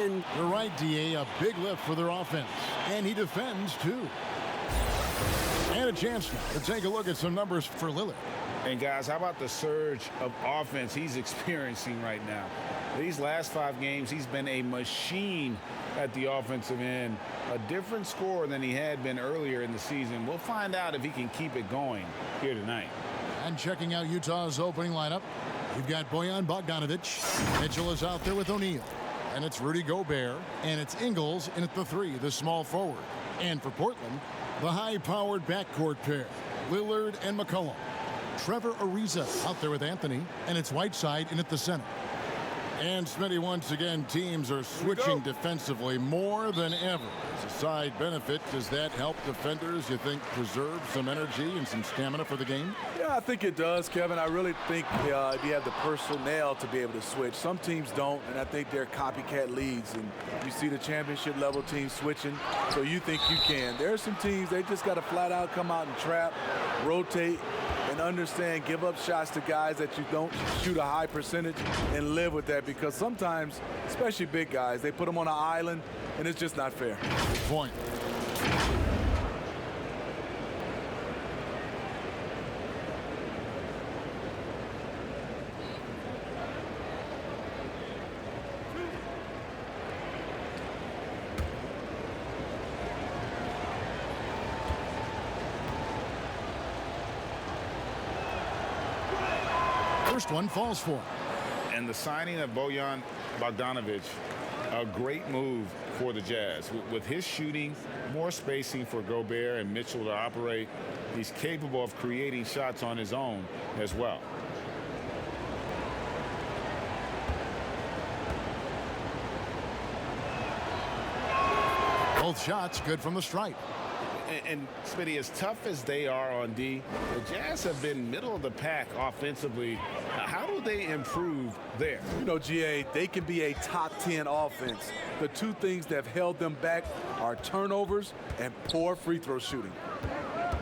You're right, D.A. A big lift for their offense. And he defends, too. And a chance now to take a look at some numbers for Lillard. And, guys, how about the surge of offense he's experiencing right now? These last 5 games, he's been a machine at the offensive end. A different scorer than he had been earlier in the season. We'll find out if he can keep it going here tonight. And checking out Utah's opening lineup, you've got Bojan Bogdanovic. Mitchell is out there with O'Neal. And it's Rudy Gobert. And it's Ingles in at the 3, the small forward. And for Portland, the high-powered backcourt pair, Lillard and McCollum. Trevor Ariza out there with Anthony. And it's Whiteside in at the center. And Smitty, once again, teams are switching defensively more than ever. As a side benefit, does that help defenders, you think, preserve some energy and some stamina for the game? Yeah, I think it does, Kevin. I really think if you have the personnel to be able to switch. Some teams don't, and I think they're copycat leagues. And you see the championship level teams switching, so you think you can. There are some teams, they just got to flat out come out and trap, rotate, and understand, give up shots to guys that you don't shoot a high percentage and live with that, because sometimes, especially big guys, they put them on an island and it's just not fair. Good point. First one falls for him. And the signing of Bojan Bogdanovic, a great move for the Jazz. With his shooting, more spacing for Gobert and Mitchell to operate, he's capable of creating shots on his own as well. Both shots good from the stripe. And Smitty, as tough as they are on D, the Jazz have been middle of the pack offensively. How do they improve there? You know, GA, they can be a top 10 offense. The two things that have held them back are turnovers and poor free throw shooting.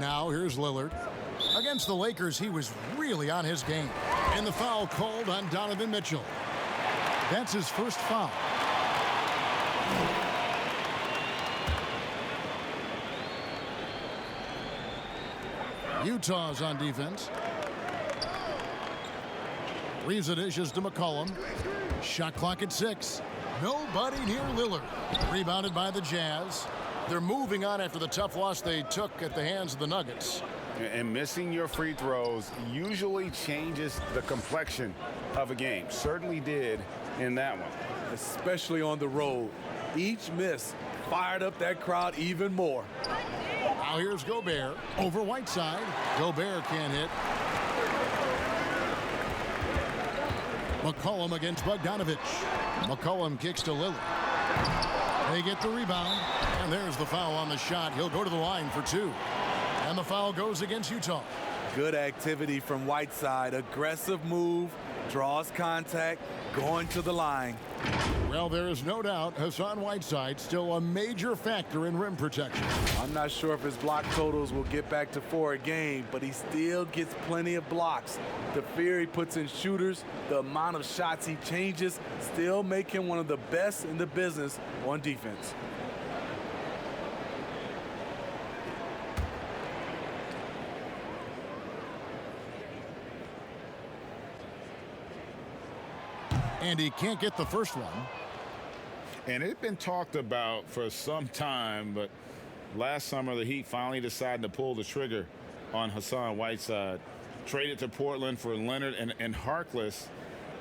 Now here's Lillard. Against the Lakers, he was really on his game. And the foul called on Donovan Mitchell. That's his first foul. Utah's on defense. Ariza dishes to McCollum. Shot clock at 6. Nobody near Lillard. Rebounded by the Jazz. They're moving on after the tough loss they took at the hands of the Nuggets. And missing your free throws usually changes the complexion of a game. Certainly did in that one. Especially on the road. Each miss fired up that crowd even more. Now here's Gobert over Whiteside. Gobert can't hit. McCollum against Bogdanovic. McCollum kicks to Lillard. They get the rebound, and there's the foul on the shot. He'll go to the line for 2. And the foul goes against Utah. Good activity from Whiteside. Aggressive move, draws contact, going to the line. Well, there is no doubt Hassan Whiteside still a major factor in rim protection. I'm not sure if his block totals will get back to 4 a game, but he still gets plenty of blocks. The fear he puts in shooters, the amount of shots he changes, still make him one of the best in the business on defense. And he can't get the first one. And it's been talked about for some time, but last summer the Heat finally decided to pull the trigger on Hassan Whiteside. Traded to Portland for Leonard and Harkless.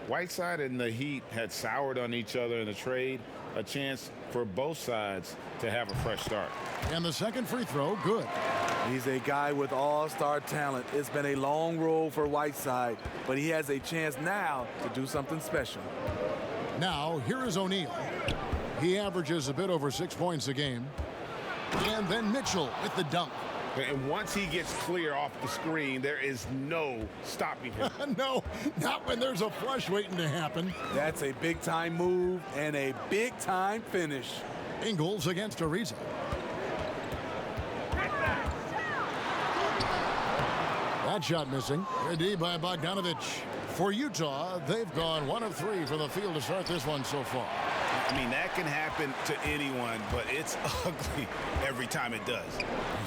Whiteside and the Heat had soured on each other in the trade. A chance for both sides to have a fresh start. And the second free throw, good. He's a guy with all-star talent. It's been a long road for Whiteside, but he has a chance now to do something special. Now, here is O'Neal. He averages a bit over 6 points a game. And then Mitchell with the dunk. And once he gets clear off the screen, there is no stopping him. No, not when there's a flush waiting to happen. That's a big-time move and a big-time finish. Ingles against Ariza. That shot missing. Good D by Bogdanovic. For Utah, they've gone 1 of 3 from the field to start this one so far. I mean, that can happen to anyone, but it's ugly every time it does.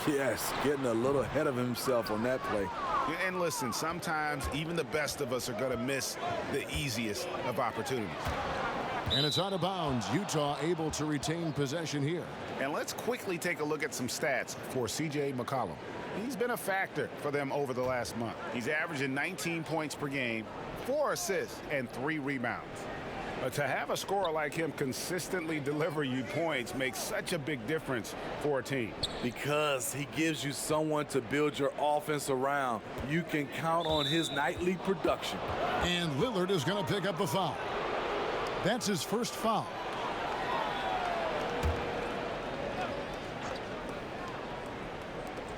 Yes, getting a little ahead of himself on that play. And listen, sometimes even the best of us are going to miss the easiest of opportunities. And it's out of bounds. Utah able to retain possession here. And let's quickly take a look at some stats for C.J. McCollum. He's been a factor for them over the last month. He's averaging 19 points per game, 4 assists, and 3 rebounds. To have a scorer like him consistently deliver you points makes such a big difference for a team. Because he gives you someone to build your offense around. You can count on his nightly production. And Lillard is going to pick up the foul. That's his first foul.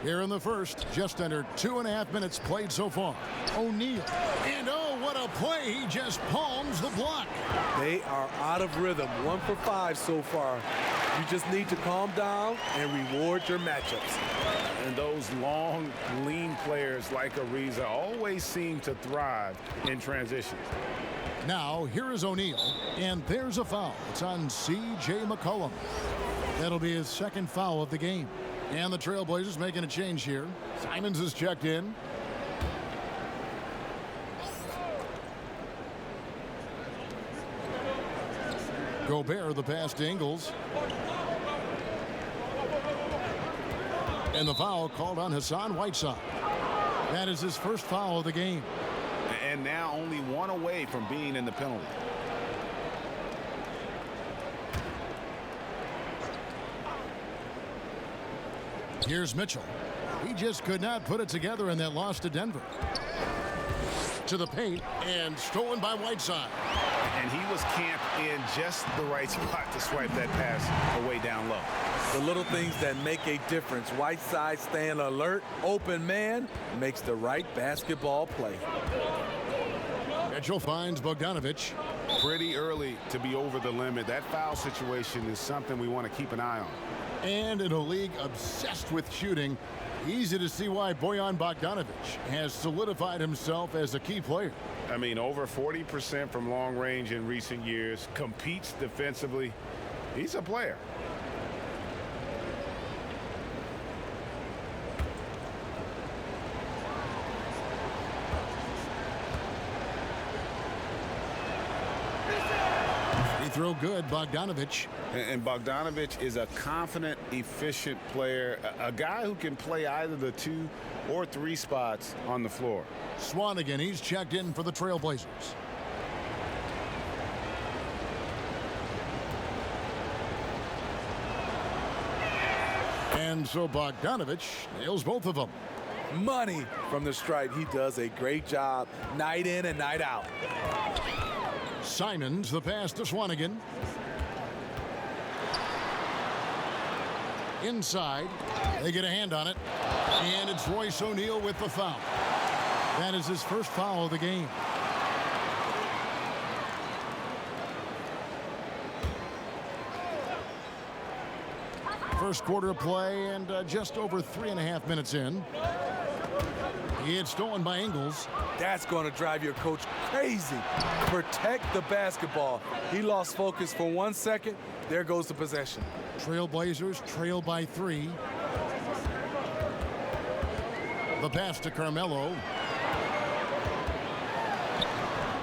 Here in the first, just under 2.5 minutes played so far. O'Neal. And oh, what a play. He just palms the block. They are out of rhythm. 1 for 5 so far. You just need to calm down and reward your matchups. And those long, lean players like Ariza always seem to thrive in transition. Now, here is O'Neal. And there's a foul. It's on C.J. McCollum. That'll be his second foul of the game. And the Trailblazers making a change here. Simons is checked in. Gobert, the pass to Ingles. And the foul called on Hassan Whiteside. That is his first foul of the game. And now only 1 away from being in the penalty. Here's Mitchell. He just could not put it together in that loss to Denver. To the paint and stolen by Whiteside. And he was camped in just the right spot to swipe that pass away down low. The little things that make a difference. Whiteside staying alert, open man, makes the right basketball play. Mitchell finds Bogdanovich. Pretty early to be over the limit. That foul situation is something we want to keep an eye on. And in a league obsessed with shooting, easy to see why Bojan Bogdanovich has solidified himself as a key player. I mean, over 40% from long range in recent years, competes defensively. He's a player. Throw good, Bogdanovich. And Bogdanovich is a confident, efficient player, a guy who can play either the 2 or 3 spots on the floor. Swanigan, he's checked in for the Trailblazers. And so Bogdanovich nails both of them. Money from the stripe. He does a great job night in and night out. Simons, the pass to Swanigan. Inside. They get a hand on it. And it's Royce O'Neal with the foul. That is his first foul of the game. First quarter of play and just over 3.5 minutes in. He had stolen by Ingles. That's going to drive your coach crazy. Protect the basketball. He lost focus for 1 second. There goes the possession. Trailblazers trail by 3. The pass to Carmelo.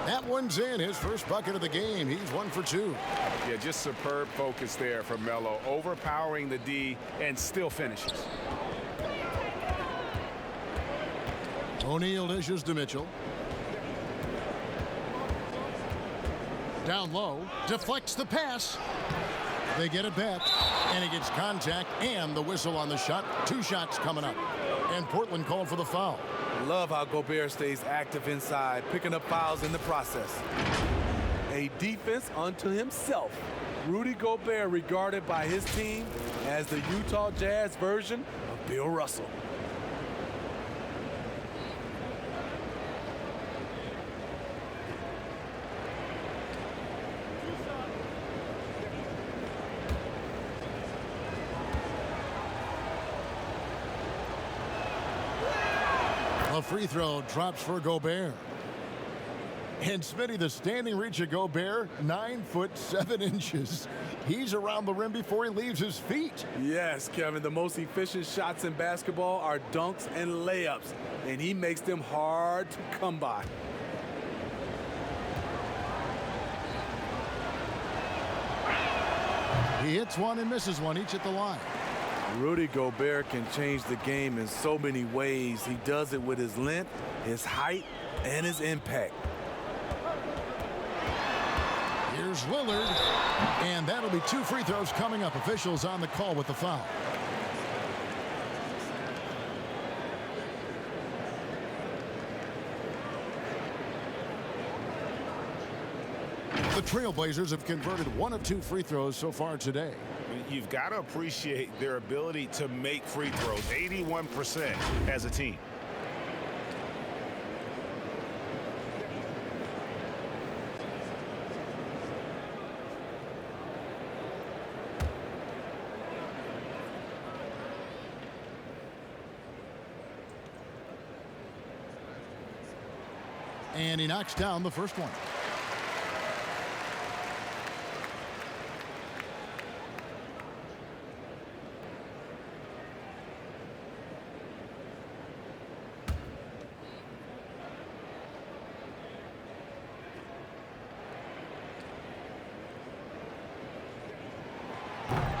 That one's in. His first bucket of the game. He's 1 for 2. Yeah, just superb focus there from Melo. Overpowering the D and still finishes. O'Neal dishes to Mitchell. Down low, deflects the pass. They get it back, and he gets contact and the whistle on the shot. 2 shots coming up, and Portland called for the foul. Love how Gobert stays active inside, picking up fouls in the process. A defense unto himself. Rudy Gobert regarded by his team as the Utah Jazz version of Bill Russell. A free throw drops for Gobert. And Smitty, the standing reach of Gobert, 9'7". He's around the rim before he leaves his feet. Yes, Kevin, the most efficient shots in basketball are dunks and layups, and he makes them hard to come by. He hits one and misses one, each at the line. Rudy Gobert can change the game in so many ways. He does it with his length, his height, and his impact. Here's Lillard, and that'll be 2 free throws coming up. Officials on the call with the foul. The Trailblazers have converted 1 of 2 free throws so far today. You've got to appreciate their ability to make free throws, 81% as a team. And he knocks down the first one.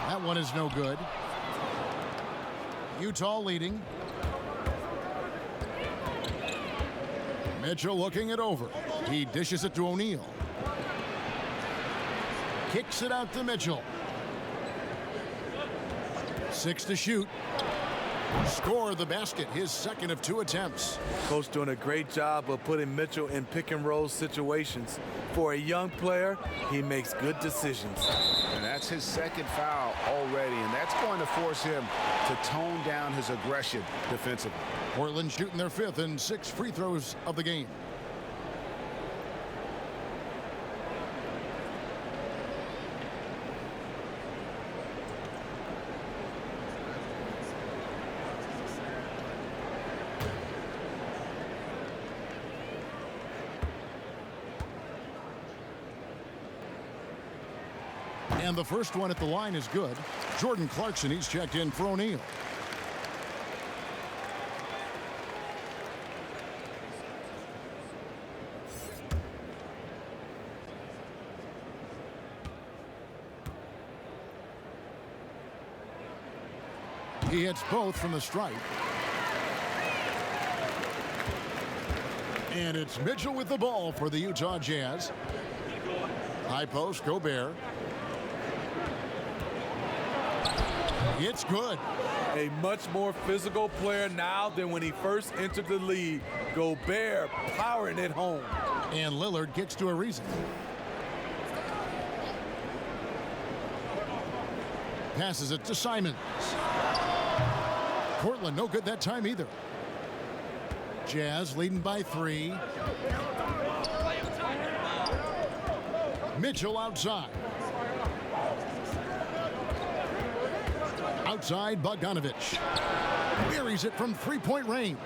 That one is no good. Utah leading. Mitchell looking it over. He dishes it to O'Neal. Kicks it out to Mitchell. 6 to shoot. Score the basket, his second of 2 attempts. Coach doing a great job of putting Mitchell in pick and roll situations. For a young player, he makes good decisions. And that's his second foul already, and that's going to force him to tone down his aggression defensively. Portland shooting their 5th and 6 free throws of the game. And the first one at the line is good. Jordan Clarkson, he's checked in for O'Neal. He hits both from the stripe. And it's Mitchell with the ball for the Utah Jazz. High post, Gobert. It's good. A much more physical player now than when he first entered the league. Gobert powering it home. And Lillard gets to Ariza. Passes it to Simons. Portland no good that time either. Jazz leading by 3. Mitchell outside. Outside, Bogdanovich. Buries it from 3-point range.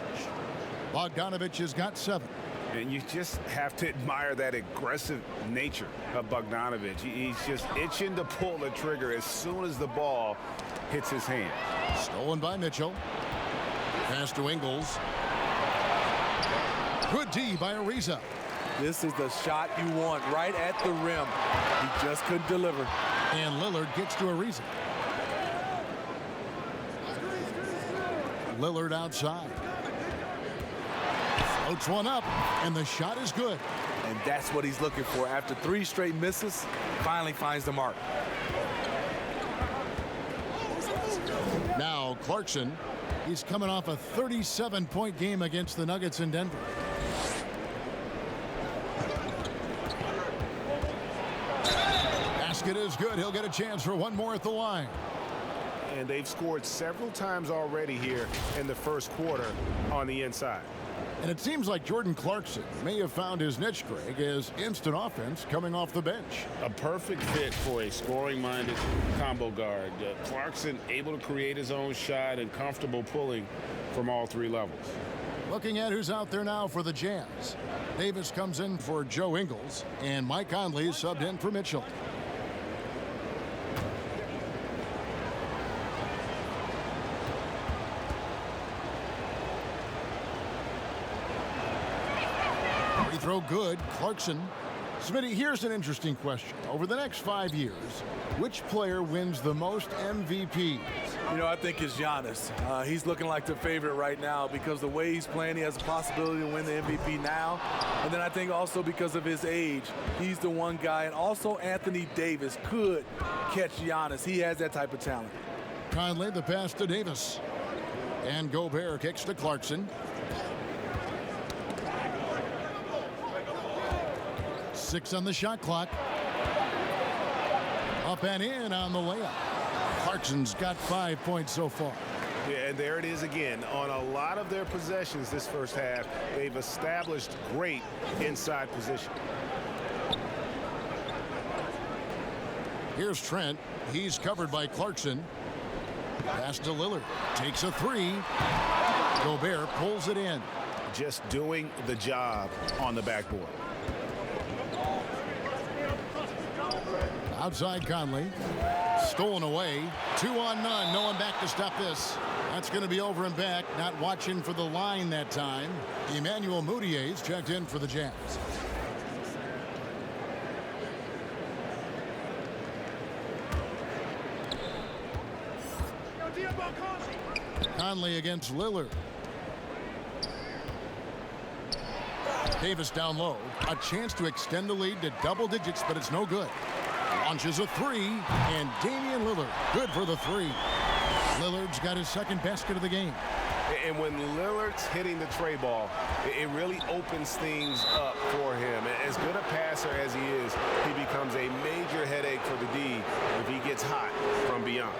Bogdanovich has got 7. And you just have to admire that aggressive nature of Bogdanovich. He's just itching to pull the trigger as soon as the ball hits his hand. Stolen by Mitchell. Pass to Ingles. Good D by Ariza. This is the shot you want right at the rim. He just couldn't deliver. And Lillard gets to Ariza. Lillard outside. Floats one up, and the shot is good. And that's what he's looking for. After 3 straight misses, finally finds the mark. Now Clarkson, he's coming off a 37-point game against the Nuggets in Denver. Basket is good. He'll get a chance for one more at the line. And they've scored several times already here in the first quarter on the inside. And it seems like Jordan Clarkson may have found his niche, Greg, as instant offense coming off the bench. A perfect fit for a scoring-minded combo guard. Clarkson able to create his own shot and comfortable pulling from all 3 levels. Looking at who's out there now for the Jazz. Davis comes in for Joe Ingles, and Mike Conley is subbed in for Mitchell. Free throw good. Clarkson. Smitty, here's an interesting question. Over the next 5 years, which player wins the most MVPs? You know, I think it's Giannis. He's looking like the favorite right now because the way he's playing, he has a possibility to win the MVP now. And then I think also because of his age, he's the one guy. And also Anthony Davis could catch Giannis. He has that type of talent. Conley, the pass to Davis. And Gobert kicks to Clarkson. 6 on the shot clock. Up and in on the layup. Clarkson's got 5 points so far. Yeah, and there it is again. On a lot of their possessions this first half, they've established great inside position. Here's Trent. He's covered by Clarkson. Pass to Lillard. Takes a three. Gobert pulls it in. Just doing the job on the backboard. Outside Conley. Stolen away. 2 on none. No one back to stop this. That's going to be over and back. Not watching for the line that time. Emmanuel Moutier's checked in for the Jazz. Conley against Lillard. Davis down low. A chance to extend the lead to double digits, but it's no good. Launches a three, and Damian Lillard good for the three. Lillard's got his second basket of the game. And when Lillard's hitting the tray ball, it really opens things up for him. As good a passer as he is, he becomes a major headache for the D if he gets hot from beyond.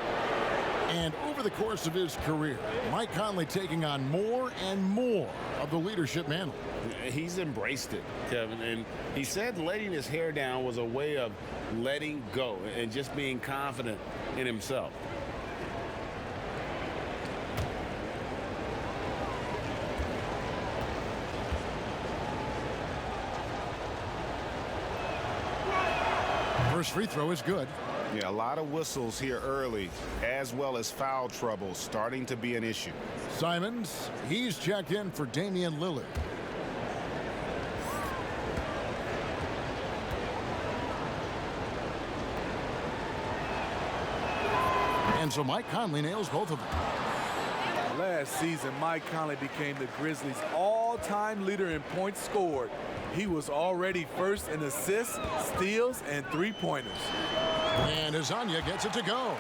And over the course of his career, Mike Conley taking on more and more of the leadership mantle. He's embraced it, Kevin, and he said letting his hair down was a way of letting go and just being confident in himself. First free throw is good. Yeah, a lot of whistles here early, as well as foul trouble starting to be an issue. Simons, he's checked in for Damian Lillard. And so Mike Conley nails both of them. Last season, Mike Conley became the Grizzlies' all-time leader in points scored. He was already first in assists, steals, and three-pointers. And Azania gets it to go.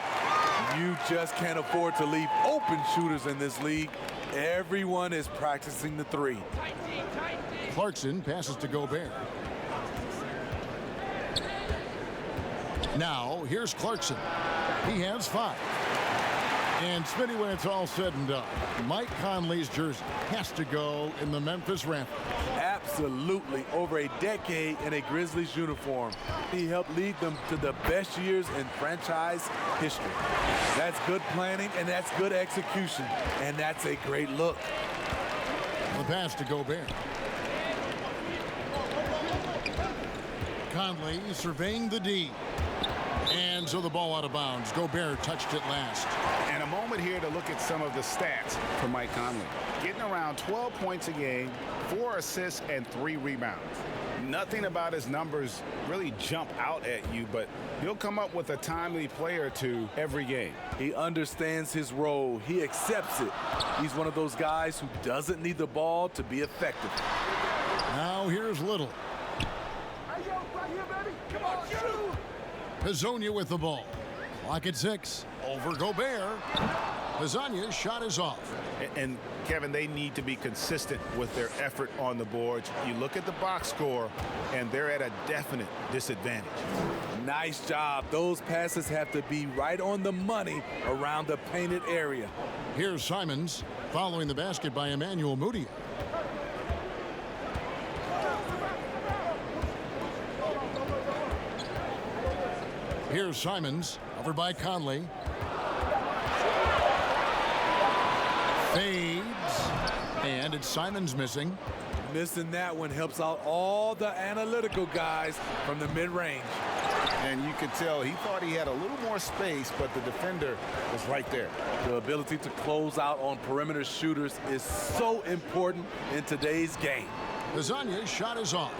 You just can't afford to leave open shooters in this league. Everyone is practicing the three. Clarkson passes to Gobert. Now, here's Clarkson. He has 5. And Smitty, when it's all said and done, Mike Conley's jersey has to go in the Memphis Rampart. Absolutely. Over a decade in a Grizzlies uniform, he helped lead them to the best years in franchise history. That's good planning, and that's good execution, and that's a great look. The pass to Gobert. Conley surveying the D. And so the ball out of bounds. Gobert touched it last. And a moment here to look at some of the stats for Mike Conley. Getting around 12 points a game, 4 assists, and 3 rebounds. Nothing about his numbers really jump out at you, but he'll come up with a timely play or two every game. He understands his role. He accepts it. He's one of those guys who doesn't need the ball to be effective. Now here's Little. Hazonia with the ball. Clock at 6. Over Gobert. Hazonia's shot is off. And Kevin, they need to be consistent with their effort on the boards. You look at the box score, and they're at a definite disadvantage. Nice job. Those passes have to be right on the money around the painted area. Here's Simons following the basket by Emmanuel Moutier. Here's Simons, over by Conley. Fades. And it's Simons missing. Missing that one helps out all the analytical guys from the mid-range. And you could tell he thought he had a little more space, but the defender was right there. The ability to close out on perimeter shooters is so important in today's game. Lasagna's shot is off.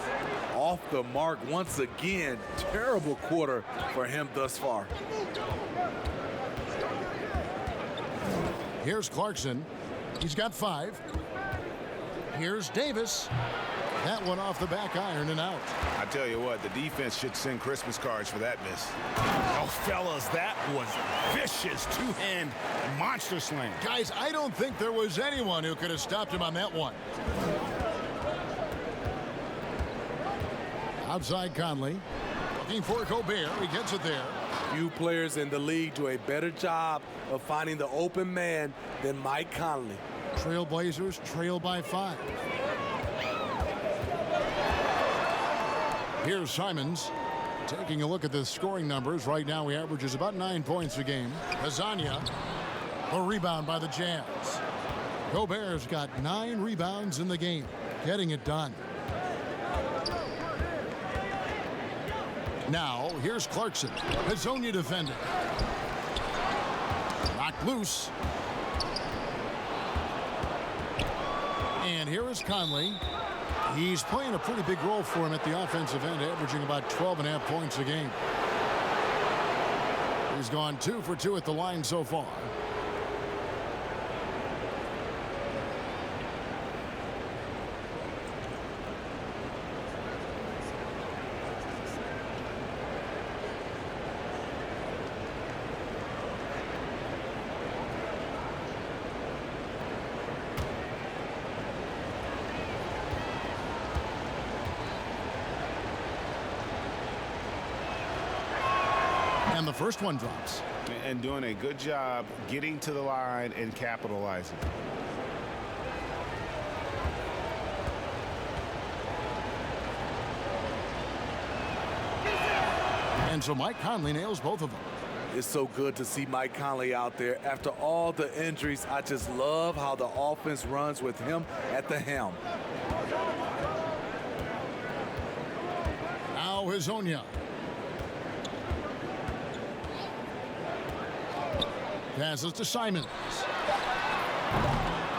Off the mark once again. Terrible quarter for him thus far. Here's Clarkson. He's got 5. Here's Davis. That one off the back iron and out. I tell you what, the defense should send Christmas cards for that miss. Oh, fellas, that was vicious two-hand monster slam. Guys, I don't think there was anyone who could have stopped him on that one. Outside Conley. Looking for Gobert. He gets it there. Few players in the league do a better job of finding the open man than Mike Conley. Trailblazers trail by 5. Here's Simons. Taking a look at the scoring numbers. Right now he averages about 9 points a game. Lasagna. A rebound by the Jazz. Gobert's got 9 rebounds in the game. Getting it done. Now, here's Clarkson. Lasagna defending. Knocked loose. And here is Conley. He's playing a pretty big role for him at the offensive end, averaging about 12.5 points a game. He's gone 2 for 2 at the line so far. And the first one drops. And doing a good job getting to the line and capitalizing. And so Mike Conley nails both of them. It's so good to see Mike Conley out there. After all the injuries, I just love how the offense runs with him at the helm. Now Hezonja. Passes to Simons.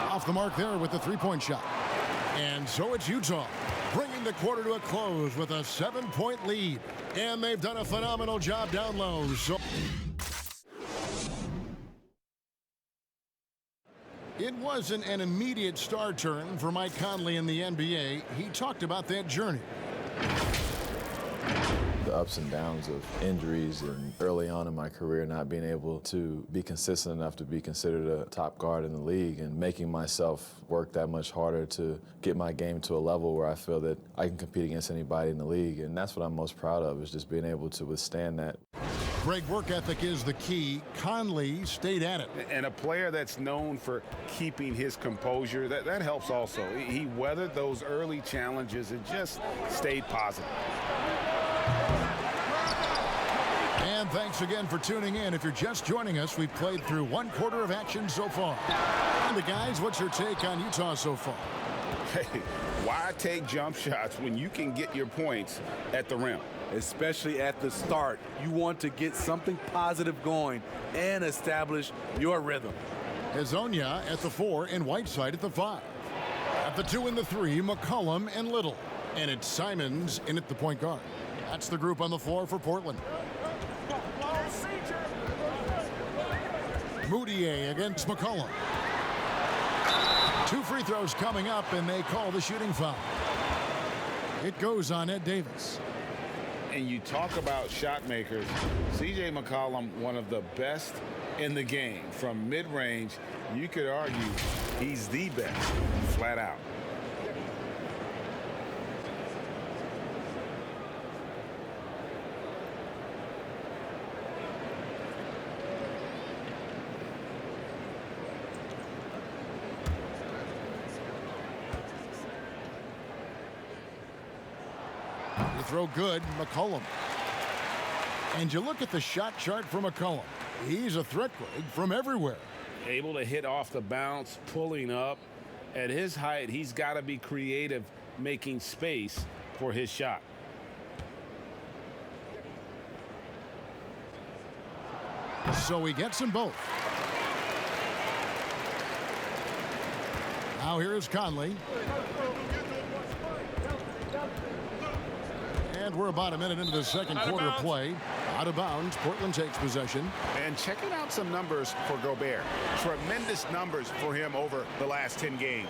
Off the mark there with the three-point shot. And so it's Utah bringing the quarter to a close with a 7-point lead. And they've done a phenomenal job down low. So it wasn't an immediate star turn for Mike Conley in the NBA. He talked about that journey. The ups and downs of injuries and early on in my career not being able to be consistent enough to be considered a top guard in the league and making myself work that much harder to get my game to a level where I feel that I can compete against anybody in the league. And that's what I'm most proud of, is just being able to withstand that. Great work ethic is the key. Conley stayed at it. And a player that's known for keeping his composure, that helps also. He weathered those early challenges and just stayed positive. And thanks again for tuning in. If you're just joining us, we've played through 1 quarter of action so far. And the guys, what's your take on Utah so far? Hey, why take jump shots when you can get your points at the rim? Especially at the start. You want to get something positive going and establish your rhythm. Hezonja at the 4 and Whiteside at the 5. At the 2 and the 3, McCollum and Little. And it's Simons in at the point guard. That's the group on the floor for Portland. Moutier against McCollum. 2 free throws coming up, and they call the shooting foul. It goes on Ed Davis. And you talk about shot makers. C.J. McCollum, one of the best in the game. From mid-range, you could argue he's the best, flat out. You throw good, McCollum. And you look at the shot chart for McCollum. He's a threat from everywhere. Able to hit off the bounce, pulling up, At his height, he's got to be creative, making space for his shot. So he gets them both. Now here is Conley. And we're about a minute into the second quarter of play. Out of bounds, Portland takes possession. And checking out some numbers for Gobert. Tremendous numbers for him over the last 10 games.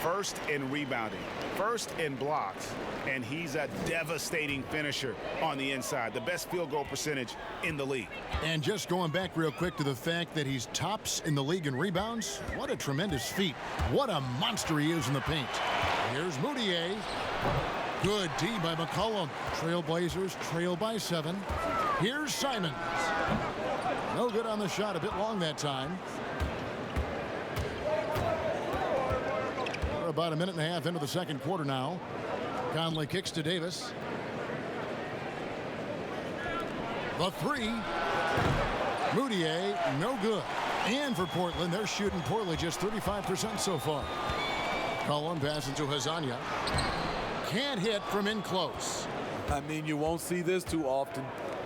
First in rebounding, first in blocks, and he's a devastating finisher on the inside. The best field goal percentage in the league. And just going back real quick to the fact that he's tops in the league in rebounds. What a tremendous feat. What a monster he is in the paint. Here's Moutier. Good D by McCollum. Trailblazers trail by 7. Here's Simons. No good on the shot. A bit long that time. We're about a minute and a half into the second quarter now. Conley kicks to Davis. The 3. Moutier, no good. And for Portland, they're shooting poorly, just 35% so far. McCollum passes to Hazanya. Can't hit from in close. I mean, you won't see this too often.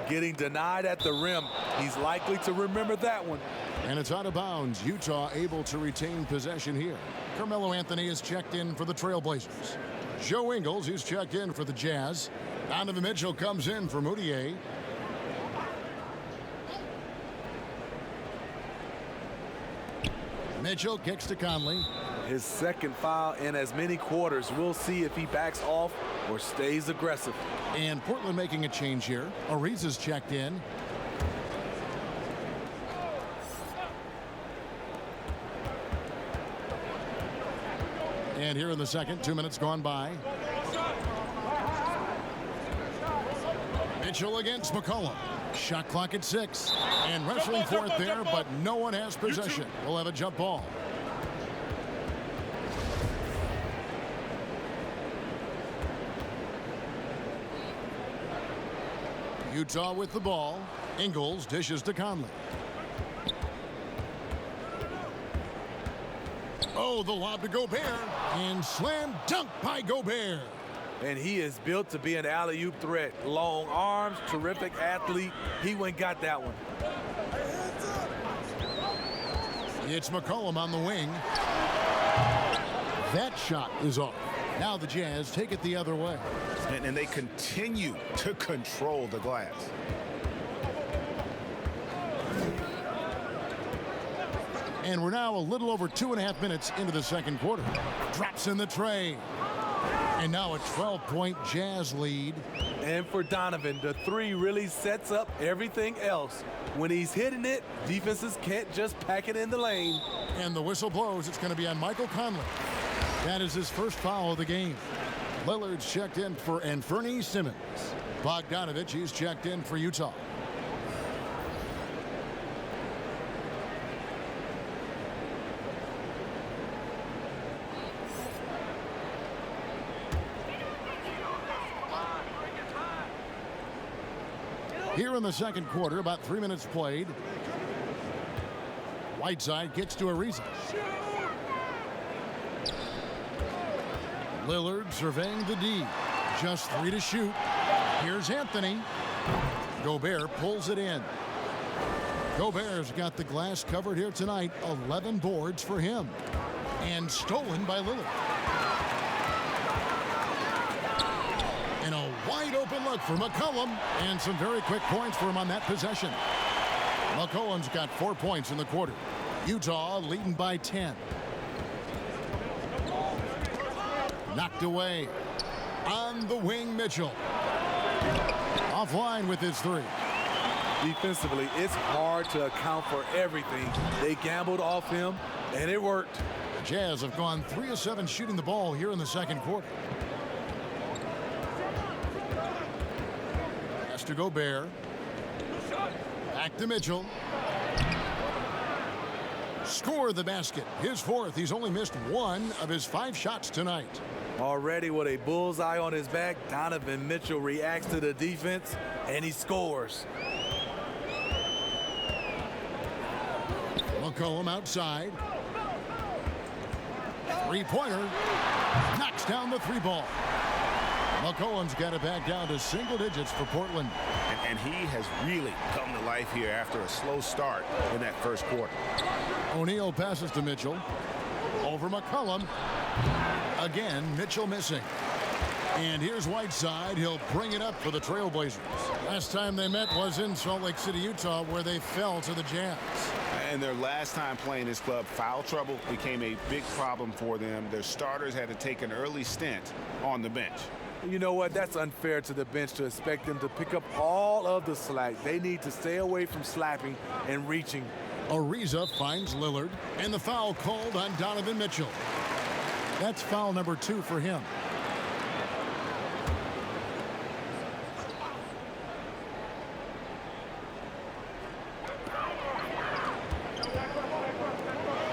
Getting denied at the rim. He's likely to remember that one. And it's out of bounds. Utah able to retain possession here. Carmelo Anthony is checked in for the Trailblazers. Joe Ingles is checked in for the Jazz. Donovan Mitchell comes in for Moutier. Mitchell kicks to Conley. His second foul in as many quarters. We'll see if he backs off or stays aggressive. And Portland making a change here. Ariza's checked in. And here in the second, 2 minutes gone by. Mitchell against McCollum. Shot clock at 6. And wrestling for it there, but no one has possession. We'll have a jump ball. Utah with the ball. Ingles dishes to Conley. Oh, the lob to Gobert. And slam dunk by Gobert. And he is built to be an alley-oop threat. Long arms, terrific athlete. He went and got that one. It's McCollum on the wing. That shot is off. Now the Jazz take it the other way. And they continue to control the glass. And we're now a little over 2.5 minutes into the second quarter. Drops in the tray. And now a 12-point Jazz lead. And for Donovan, the 3 really sets up everything else. When he's hitting it, defenses can't just pack it in the lane. And the whistle blows. It's going to be on Michael Conley. That is his first foul of the game. Lillard's checked in for Anthony Simmons. Bogdanovich, he's checked in for Utah. Here in the second quarter, about 3 minutes played. Whiteside gets to Ariza. Lillard surveying the D. Just 3 to shoot. Here's Anthony. Gobert pulls it in. Gobert's got the glass covered here tonight. 11 boards for him. And stolen by Lillard. And a wide open look for McCollum. And some very quick points for him on that possession. McCollum's got 4 points in the quarter. Utah leading by 10. Knocked away. On the wing, Mitchell. Offline with his 3. Defensively, it's hard to account for everything. They gambled off him, and it worked. The Jazz have gone 3 of 7 shooting the ball here in the second quarter. Pass to Gobert. Back to Mitchell. Score the basket. His 4th. He's only missed 1 of his 5 shots tonight. Already with a bullseye on his back, Donovan Mitchell reacts to the defense, and he scores. McCollum outside. Three-pointer. Knocks down the three ball. McCollum's got it back down to single digits for Portland. And he has really come to life here after a slow start in that first quarter. O'Neal passes to Mitchell. Over McCollum. Again, Mitchell missing. And here's Whiteside. He'll bring it up for the Trailblazers. Last time they met was in Salt Lake City, Utah, where they fell to the Jazz. And their last time playing this club, foul trouble became a big problem for them. Their starters had to take an early stint on the bench. You know what? That's unfair to the bench to expect them to pick up all of the slack. They need to stay away from slapping and reaching. Ariza finds Lillard, and the foul called on Donovan Mitchell. That's foul number 2 for him.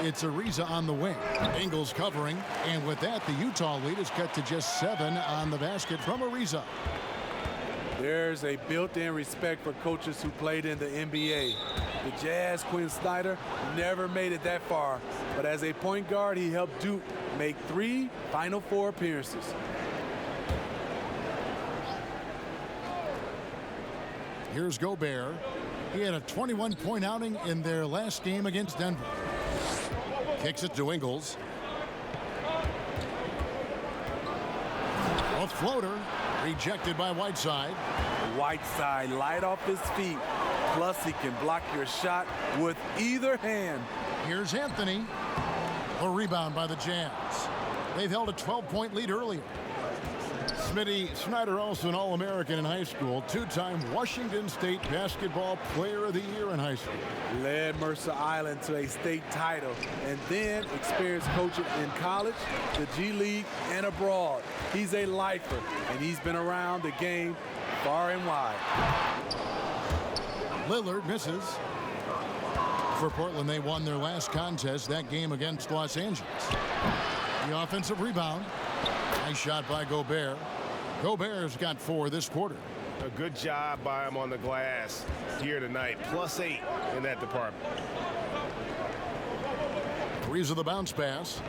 It's Ariza on the wing. Ingles covering, and with that, the Utah lead is cut to just 7 on the basket from Ariza. There's a built-in respect for coaches who played in the NBA. The Jazz, Quinn Snyder, never made it that far, but as a point guard, he helped Duke make 3 Final Four appearances. Here's Gobert. He had a 21-point outing in their last game against Denver. Kicks it to Ingles. A floater rejected by Whiteside. Whiteside light off his feet. Plus, he can block your shot with either hand. Here's Anthony. A rebound by the Jazz. They've held a 12-point lead earlier. Smitty Snyder, also an All-American in high school, 2-time Washington State Basketball Player of the Year in high school. Led Mercer Island to a state title and then experienced coaching in college, the G League, and abroad. He's a lifer, and he's been around the game far and wide. Lillard misses. For Portland, they won their last contest, that game against Los Angeles. The offensive rebound. Nice shot by Gobert. Gobert's got 4 this quarter. A good job by him on the glass here tonight. +8 in that department. Ariza the bounce pass.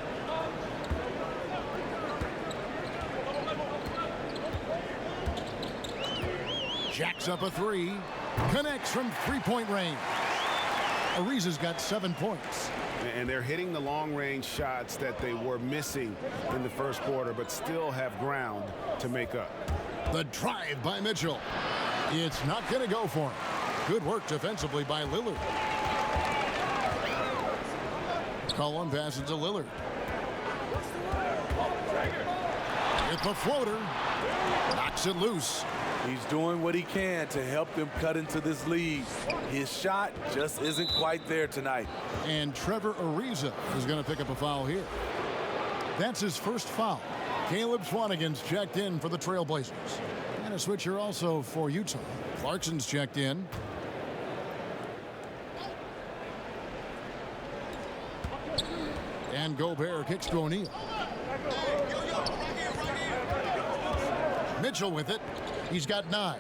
Jacks up a 3. Connects from three-point range. Ariza's got 7 points. And they're hitting the long-range shots that they were missing in the first quarter, but still have ground to make up. The drive by Mitchell. It's not going to go for him. Good work defensively by Lillard. Mccollum passes to Lillard. With the floater. Knocks it loose. He's doing what he can to help them cut into this lead. His shot just isn't quite there tonight. And Trevor Ariza is going to pick up a foul here. That's his first foul. Caleb Swanigan's checked in for the Trailblazers. And a switcher also for Utah. Clarkson's checked in. And Gobert kicks to O'Neal. Mitchell with it. He's got 9.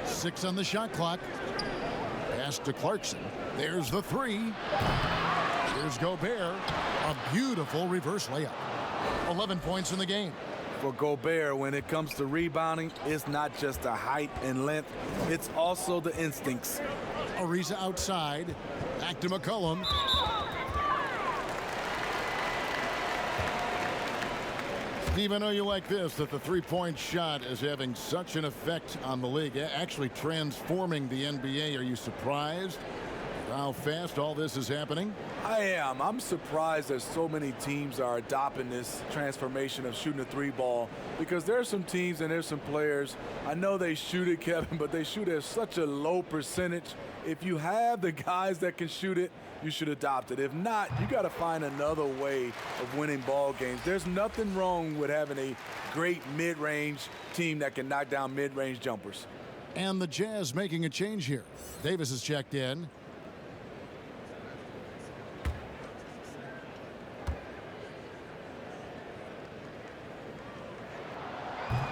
6 on the shot clock. Pass to Clarkson. There's the 3. Here's Gobert. A beautiful reverse layup. 11 points in the game. For Gobert, when it comes to rebounding, it's not just the height and length, it's also the instincts. Ariza outside. Back to McCollum. Steve, I know you like this, that the three-point shot is having such an effect on the league, actually transforming the NBA. Are you surprised how fast all this is happening? I am. I'm surprised that so many teams are adopting this transformation of shooting a 3-ball, because there are some teams and there's some players, I know they shoot it, Kevin, but they shoot at such a low percentage. If you have the guys that can shoot it, you should adopt it. If not, you got to find another way of winning ball games. There's nothing wrong with having a great mid-range team that can knock down mid-range jumpers. And the Jazz making a change here. Davis is checked in.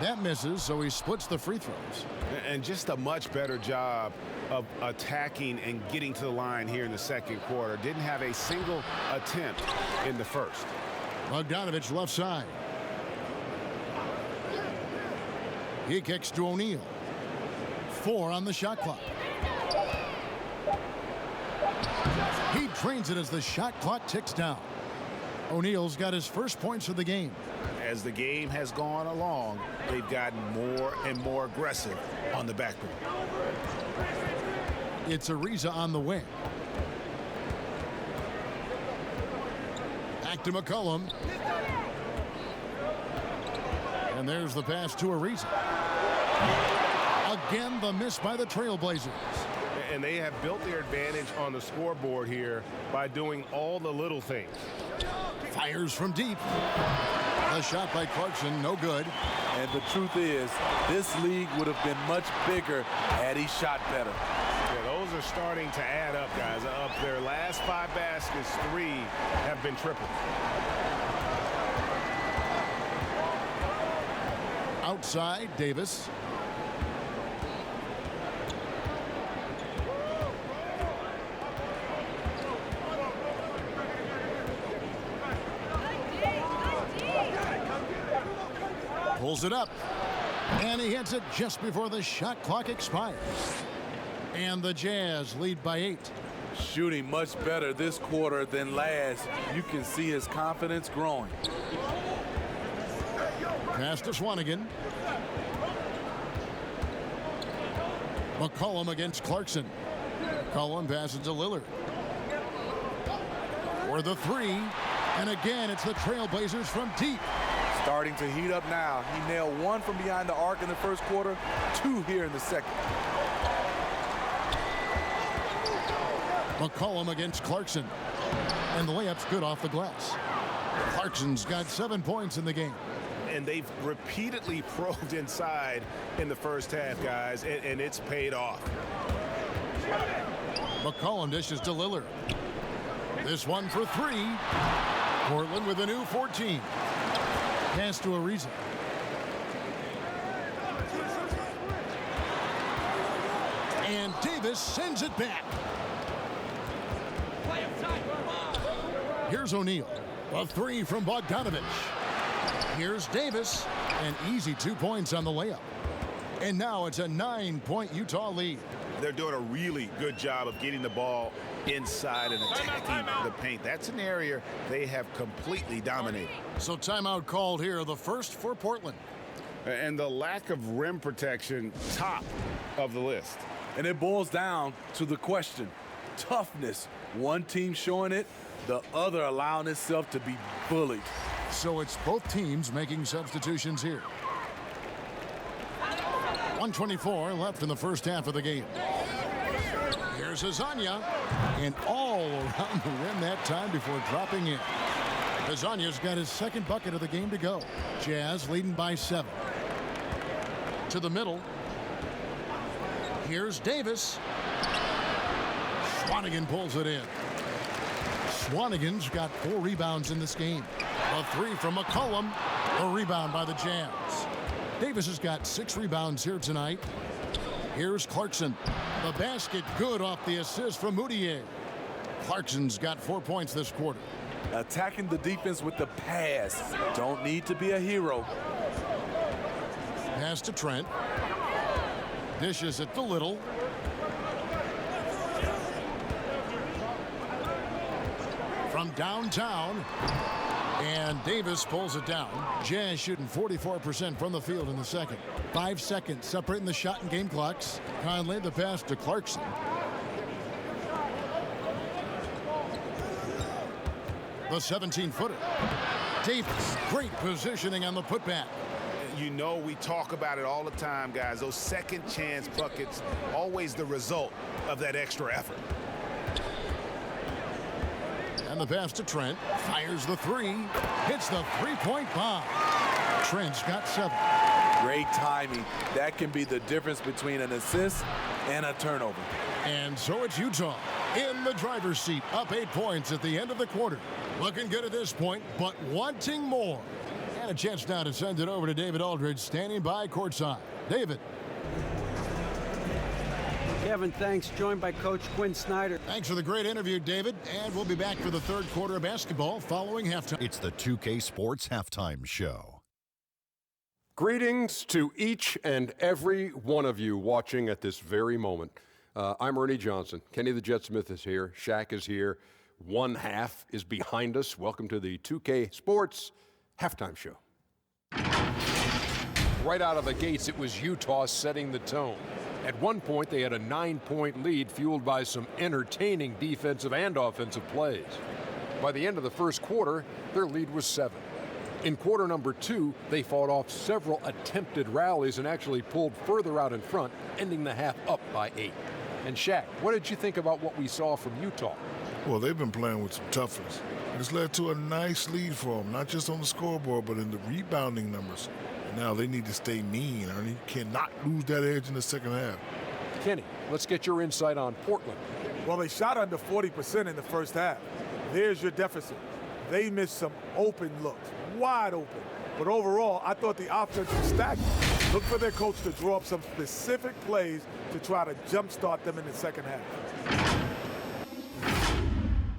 That misses, so he splits the free throws. And just a much better job of attacking and getting to the line here in the second quarter. Didn't have a single attempt in the first. Bogdanovich left side. He kicks to O'Neal. 4 on the shot clock. He drains it as the shot clock ticks down. O'Neal's got his first points of the game. As the game has gone along, they've gotten more and more aggressive on the backboard. It's Ariza on the wing. Back to McCollum. And there's the pass to Ariza. Again, the miss by the Trailblazers. And they have built their advantage on the scoreboard here by doing all the little things. Fires from deep. The shot by Clarkson, no good. And the truth is, this league would have been much bigger had he shot better. Yeah, those are starting to add up, guys. Of their last 5 baskets, 3 have been triple. Outside, Davis. Pulls it up. And he hits it just before the shot clock expires. And the Jazz lead by 8. Shooting much better this quarter than last. You can see his confidence growing. Pass to Swanigan. McCollum against Clarkson. McCollum passes to Lillard. For the 3. And again, it's the Trailblazers from deep. Starting to heat up now. He nailed 1 from behind the arc in the first quarter, 2 here in the second. McCollum against Clarkson. And the layup's good off the glass. Clarkson's got 7 points in the game. And they've repeatedly probed inside in the first half, guys, and it's paid off. McCollum dishes to Lillard. This one for 3. Portland with a new 14. Pass to Ariza. And Davis sends it back. Here's O'Neal. A 3 from Bogdanovich. Here's Davis. An easy 2 points on the layup. And now it's a 9-point Utah lead. They're doing a really good job of getting the ball inside and attacking the paint. That's an area they have completely dominated. So timeout called here, the first for Portland. And the lack of rim protection, top of the list. And it boils down to the question. Toughness. One team showing it, the other allowing itself to be bullied. So it's both teams making substitutions here. 1:24 left in the first half of the game. Here's Azania, and all around the rim that time before dropping in. Azania's got his second bucket of the game to go. Jazz leading by 7. To the middle. Here's Davis. Swanigan pulls it in. Swanigan's got 4 rebounds in this game. A 3 from McCollum. A rebound by the Jazz. Davis has got 6 rebounds here tonight. Here's Clarkson. The basket good off the assist from Moutier. Clarkson's got 4 points this quarter. Attacking the defense with the pass. Don't need to be a hero. Pass to Trent. Dishes it to Little. From downtown. And Davis pulls it down. Jazz shooting 44% from the field in the second. 5 seconds separating the shot and game clocks. Conley the pass to Clarkson. The 17-footer. Davis, great positioning on the putback. You know, we talk about it all the time, guys. Those second chance buckets, always the result of that extra effort. And the pass to Trent. Fires the 3. Hits the 3-point bomb. Trent's got 7. Great timing. That can be the difference between an assist and a turnover. And so it's Utah in the driver's seat, up 8 points at the end of the quarter. Looking good at this point, but wanting more. And And a chance now to send it over to David Aldridge, standing by courtside. David. Kevin, thanks. Joined by Coach Quinn Snyder. Thanks for the great interview, David. And we'll be back for the third quarter of basketball following halftime. It's the 2K Sports Halftime Show. Greetings to each and every one of you watching at this very moment. I'm Ernie Johnson. Kenny the Jet Smith is here. Shaq is here. One half is behind us. Welcome to the 2K Sports Halftime Show. Right out of the gates, it was Utah setting the tone. At one point, they had a 9-point lead fueled by some entertaining defensive and offensive plays. By the end of the first quarter, their lead was 7. In quarter number 2, they fought off several attempted rallies and actually pulled further out in front, ending the half up by 8. And Shaq, what did you think about what we saw from Utah? Well, they've been playing with some toughness. It's led to a nice lead for them, not just on the scoreboard, but in the rebounding numbers. Now they need to stay mean, Ernie. Cannot lose that edge in the second half. Kenny, let's get your insight on Portland. Well, they shot under 40% in the first half. There's your deficit. They missed some open looks, wide open. But overall, I thought the offense was stagnant. Look for their coach to draw up some specific plays to try to jumpstart them in the second half.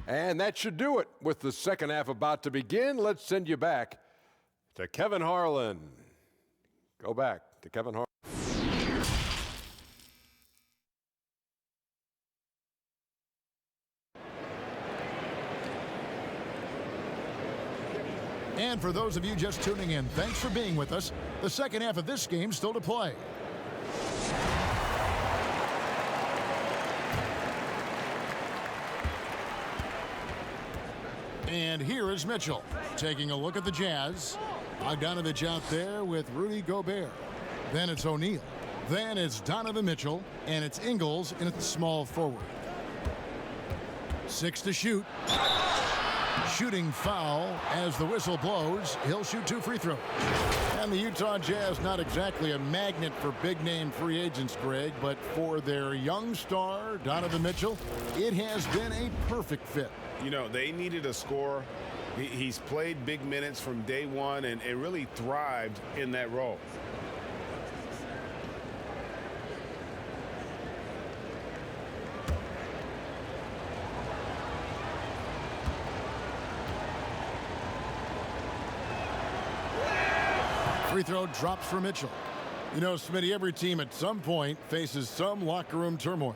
And that should do it. With the second half about to begin, let's send you back to Kevin Harlan. Go back to Kevin Harlan. And for those of you just tuning in, thanks for being with us. The second half of this game still to play. And here is Mitchell taking a look at the Jazz. Bogdanovich out there with Rudy Gobert. Then it's O'Neal. Then it's Donovan Mitchell. And it's Ingles in at the small forward. 6 to shoot. Shooting foul as the whistle blows. He'll shoot 2 free throws. And the Utah Jazz, not exactly a magnet for big-name free agents, Greg, but for their young star, Donovan Mitchell, it has been a perfect fit. You know, they needed a scorer. He's played big minutes from day one and really thrived in that role. Free throw drops for Mitchell. You know, Smitty, every team at some point faces some locker room turmoil.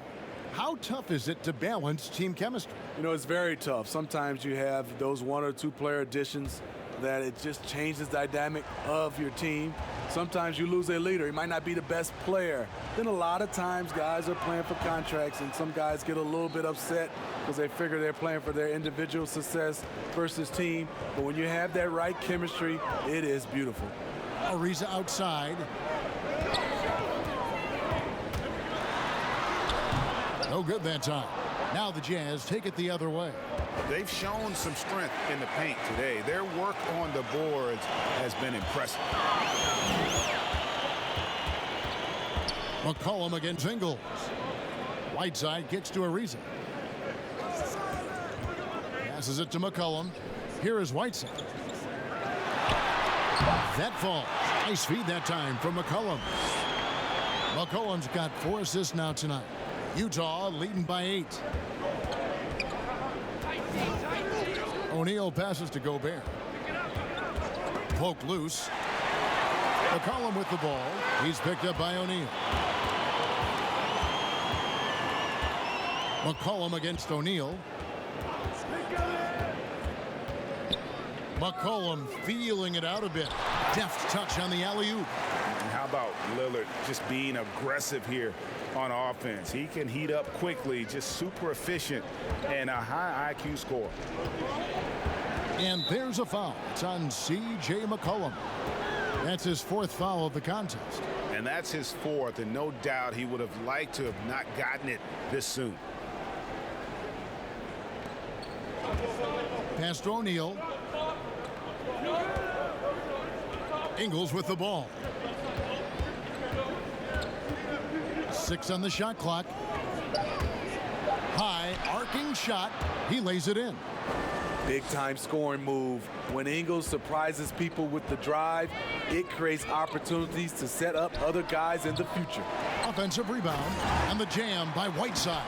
How tough is it to balance team chemistry? You know, it's very tough. Sometimes you have those 1 or 2 player additions that it just changes the dynamic of your team. Sometimes you lose a leader. He might not be the best player. Then a lot of times guys are playing for contracts, and some guys get a little bit upset because they figure they're playing for their individual success versus team. But when you have that right chemistry, it is beautiful. Ariza outside. No good that time. Now the Jazz take it the other way. They've shown some strength in the paint today. Their work on the boards has been impressive. McCollum against Ingles. Whiteside gets to Ariza. Passes it to McCollum. Here is Whiteside. That falls. Nice feed that time from McCollum. McCollum's got 4 assists now tonight. Utah leading by 8. O'Neal passes to Gobert. Poke loose. McCollum with the ball. He's picked up by O'Neal. McCollum against O'Neal. McCollum feeling it out a bit. Deft touch on the alley-oop. And how about Lillard just being aggressive here on offense? He can heat up quickly, just super efficient, and a high IQ score. And there's a foul. It's on C.J. McCollum. That's his 4th foul of the contest. And that's his 4th, and no doubt he would have liked to have not gotten it this soon. Pass to O'Neal. Ingles with the ball. 6 on the shot clock. High arcing shot. He lays it in. Big-time scoring move. When Ingles surprises people with the drive, it creates opportunities to set up other guys in the future. Offensive rebound and the jam by Whiteside.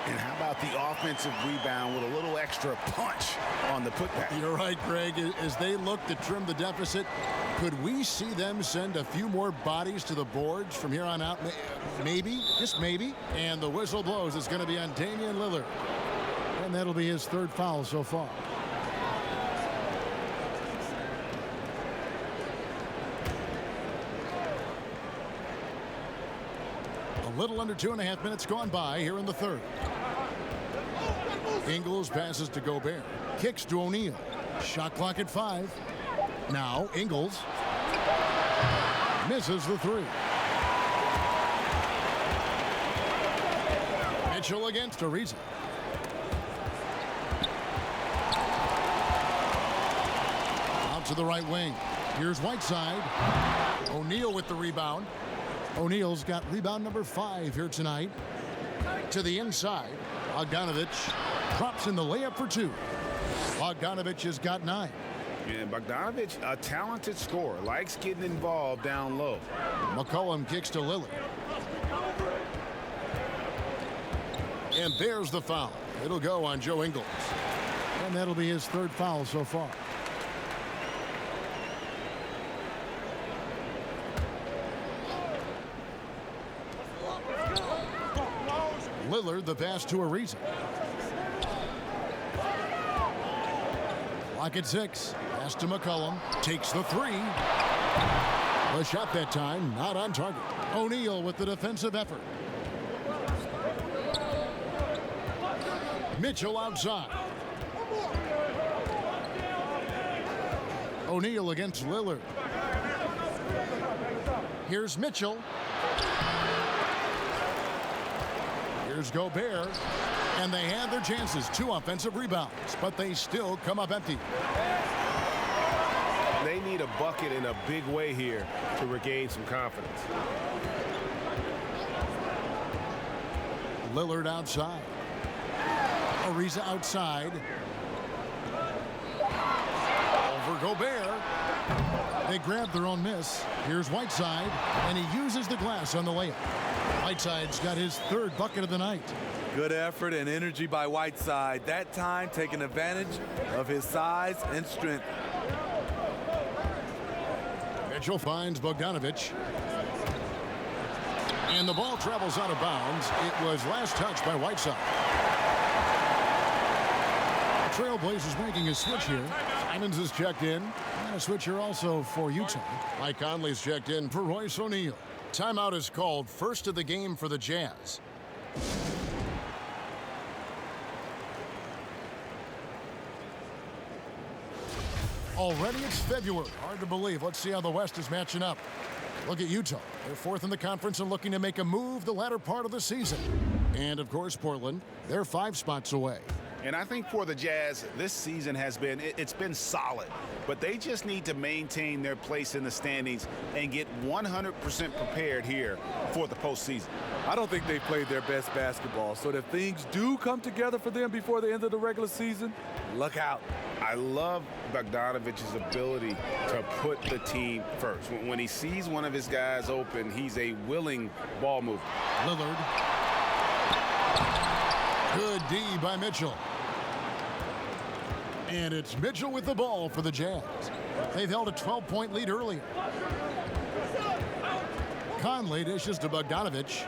And how about the offensive rebound with a little extra punch on the putback? You're right, Greg. As they look to trim the deficit, could we see them send a few more bodies to the boards from here on out? Maybe, just maybe. And the whistle blows. It's going to be on Damian Lillard. And that'll be his third foul so far. A little under 2.5 minutes gone by here in the third. Ingles passes to Gobert. Kicks to O'Neal. Shot clock at 5. Now Ingles misses the 3. Mitchell against Ariza. Out to the right wing. Here's Whiteside. O'Neal with the rebound. O'Neal's got rebound number 5 here tonight. To the inside. Bogdanovich drops in the layup for 2. Bogdanovich has got 9. And Bogdanovich, a talented scorer, likes getting involved down low. McCollum kicks to Lillard. And there's the foul. It'll go on Joe Ingles. And that'll be his third foul so far. Lillard, the pass to Ariza. Clock at 6. Pass to McCollum. Takes the 3. The shot that time not on target. O'Neal with the defensive effort. Mitchell outside. O'Neal against Lillard. Here's Mitchell. Here's Gobert. And they had their chances. 2 offensive rebounds, but they still come up empty. They need a bucket in a big way here to regain some confidence. Lillard outside. Ariza outside. Over Gobert. They grab their own miss. Here's Whiteside, and he uses the glass on the layup. Whiteside's got his 3rd bucket of the night. Good effort and energy by Whiteside. That time taking advantage of his size and strength. Mitchell finds Bogdanovich. And the ball travels out of bounds. It was last touched by Whiteside. The Trailblazers making a switch here. Simons is checked in. And a switch here also for Utah. Mike Conley's checked in for Royce O'Neal. Timeout is called. First of the game for the Jazz. Already it's February. Hard to believe. Let's see how the West is matching up. Look at Utah. They're 4th in the conference and looking to make a move the latter part of the season. And, of course, Portland. They're 5 spots away. And I think for the Jazz, this season has been, it's been solid. But they just need to maintain their place in the standings and get 100% prepared here for the postseason. I don't think they've played their best basketball. So if things do come together for them before the end of the regular season, look out. I love Bogdanovich's ability to put the team first. When he sees one of his guys open, he's a willing ball mover. Lillard. Good D by Mitchell. And it's Mitchell with the ball for the Jazz. They've held a 12-point lead earlier. Conley dishes to Bogdanovich.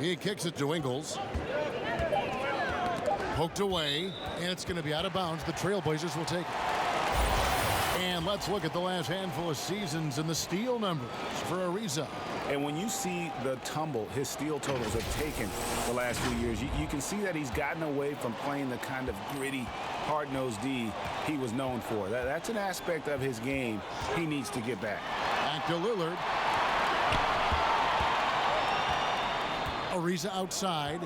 He kicks it to Ingles. Poked away, and it's going to be out of bounds. The Trailblazers will take it. And let's look at the last handful of seasons and the steal numbers for Ariza. And when you see the tumble his steal totals have taken the last few years, you can see that he's gotten away from playing the kind of gritty, hard-nosed D he was known for. That's an aspect of his game he needs to get back. Back to Lillard. Ariza outside.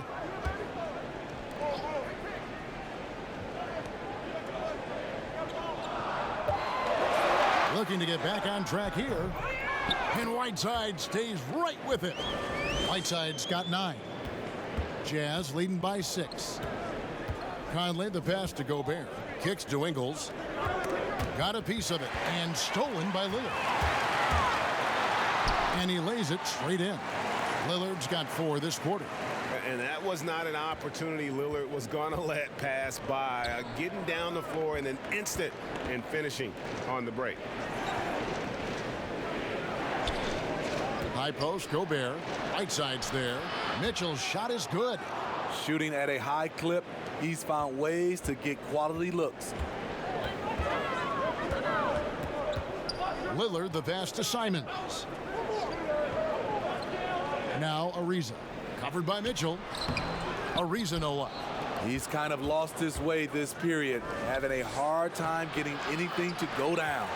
Looking to get back on track here. And Whiteside stays right with it. Whiteside's got 9. Jazz leading by 6. Conley, the pass to Gobert. Kicks to Ingles. Got a piece of it and stolen by Lillard. And he lays it straight in. Lillard's got 4 this quarter. And that was not an opportunity Lillard was going to let pass by. Getting down the floor in an instant and finishing on the break. High post, Gobert. Whiteside's there. Mitchell's shot is good. Shooting at a high clip, he's found ways to get quality looks. Lillard, the pass to Simons. Now Ariza. Covered by Mitchell. Ariza no up. He's kind of lost his way this period, having a hard time getting anything to go down.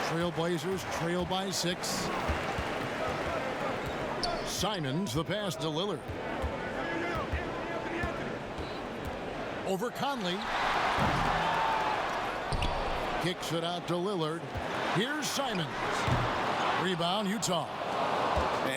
Trailblazers trail by 6. Simons, the pass to Lillard. Over Conley. Kicks it out to Lillard. Here's Simons. Rebound, Utah.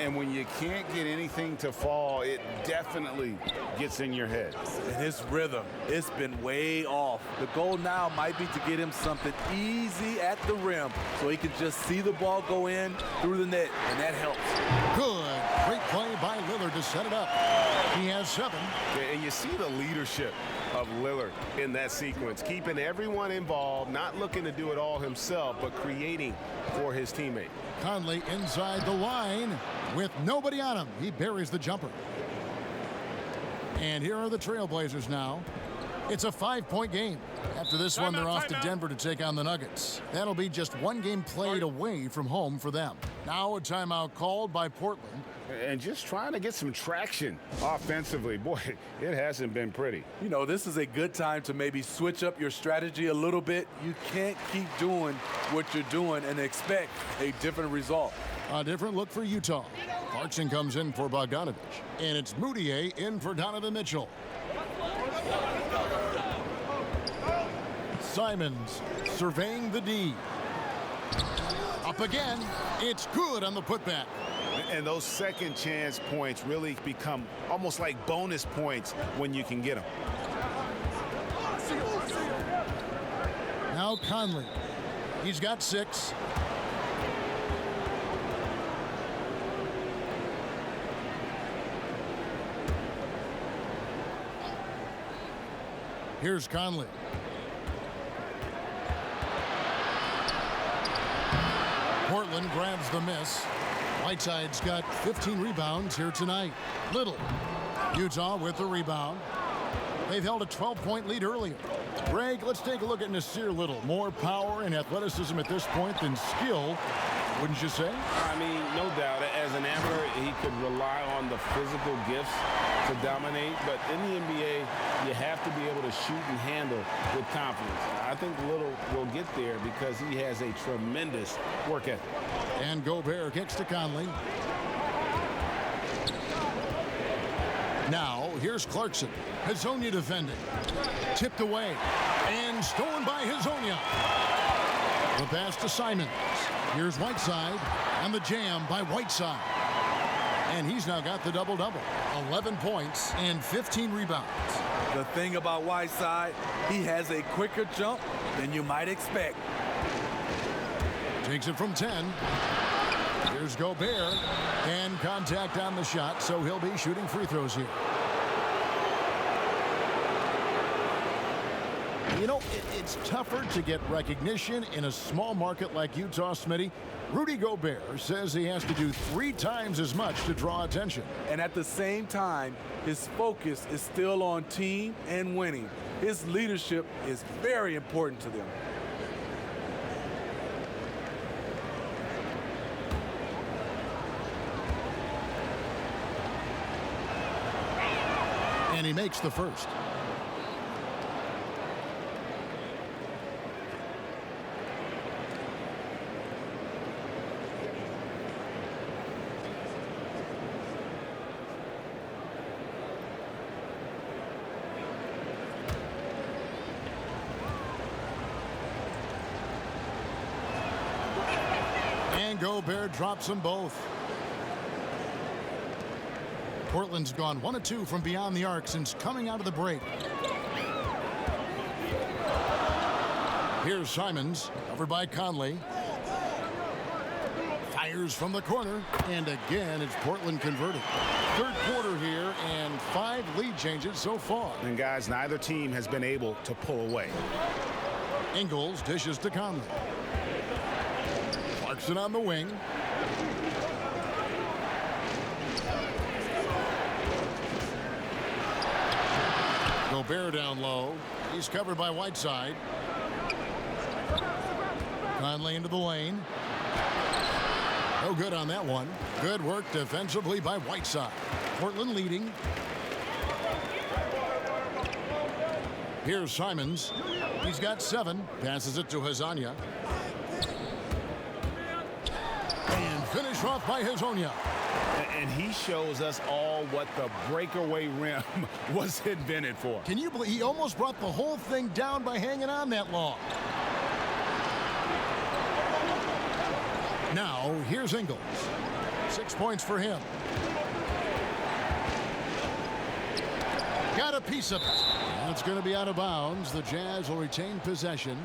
And when you can't get anything to fall, it definitely gets in your head. And his rhythm, it's been way off. The goal now might be to get him something easy at the rim so he can just see the ball go in through the net, and that helps. Good. Great play by Lillard to set it up. He has 7. And you see the leadership of Lillard in that sequence, keeping everyone involved, not looking to do it all himself, but creating for his teammate. Conley inside the line with nobody on him. He buries the jumper. And here are the Trailblazers now. It's a 5-point game. After this one, they're off to Denver to take on the Nuggets. That'll be just 1 game played away from home for them. Now a timeout called by Portland. And just trying to get some traction offensively. Boy, it hasn't been pretty. You know, this is a good time to maybe switch up your strategy a little bit. You can't keep doing what you're doing and expect a different result. A different look for Utah. Clarkson comes in for Bogdanovich. And it's Moutier in for Donovan Mitchell. Simons surveying the D. Up again. It's good on the putback. And those second chance points really become almost like bonus points when you can get them. Now Conley. He's got 6. Here's Conley. Portland grabs the miss. Whiteside's got 15 rebounds here tonight. Little. Utah with the rebound. They've held a 12-point lead earlier. Greg, let's take a look at Nasir Little. More power and athleticism at this point than skill, wouldn't you say? I mean, no doubt. As an amateur, he could rely on the physical gifts to dominate. But in the NBA, you have to be able to shoot and handle with confidence. I think Little will get there because he has a tremendous work ethic. And Gobert kicks to Conley. Now, here's Clarkson. Hazonia defending. Tipped away. And stolen by Hazonia. The pass to Simons. Here's Whiteside. And the jam by Whiteside. And he's now got the double-double. 11 points and 15 rebounds. The thing about Whiteside, he has a quicker jump than you might expect. Takes it from 10. Here's Gobert. And contact on the shot, so he'll be shooting free throws here. You know, it's tougher to get recognition in a small market like Utah, Smitty. Rudy Gobert says he has to do 3 times as much to draw attention. And at the same time, his focus is still on team and winning. His leadership is very important to them. And he makes the first. And Gobert drops them both. Portland's gone 1 of 2 from beyond the arc since coming out of the break. Here's Simons, covered by Conley. Fires from the corner, and again it's Portland converted. Third quarter here, and 5 lead changes so far. And guys, neither team has been able to pull away. Ingles dishes to Conley. Clarkson on the wing. Gobert down low. He's covered by Whiteside. Conley into the lane. No good on that one. Good work defensively by Whiteside. Portland leading. Here's Simons. He's got 7. Passes it to Hezonja. And finished off by Hezonja. And he shows us all what the breakaway rim was invented for. Can you believe he almost brought the whole thing down by hanging on that long? Now, here's Ingles. 6 points for him. Got a piece of it. That's going to be out of bounds. The Jazz will retain possession.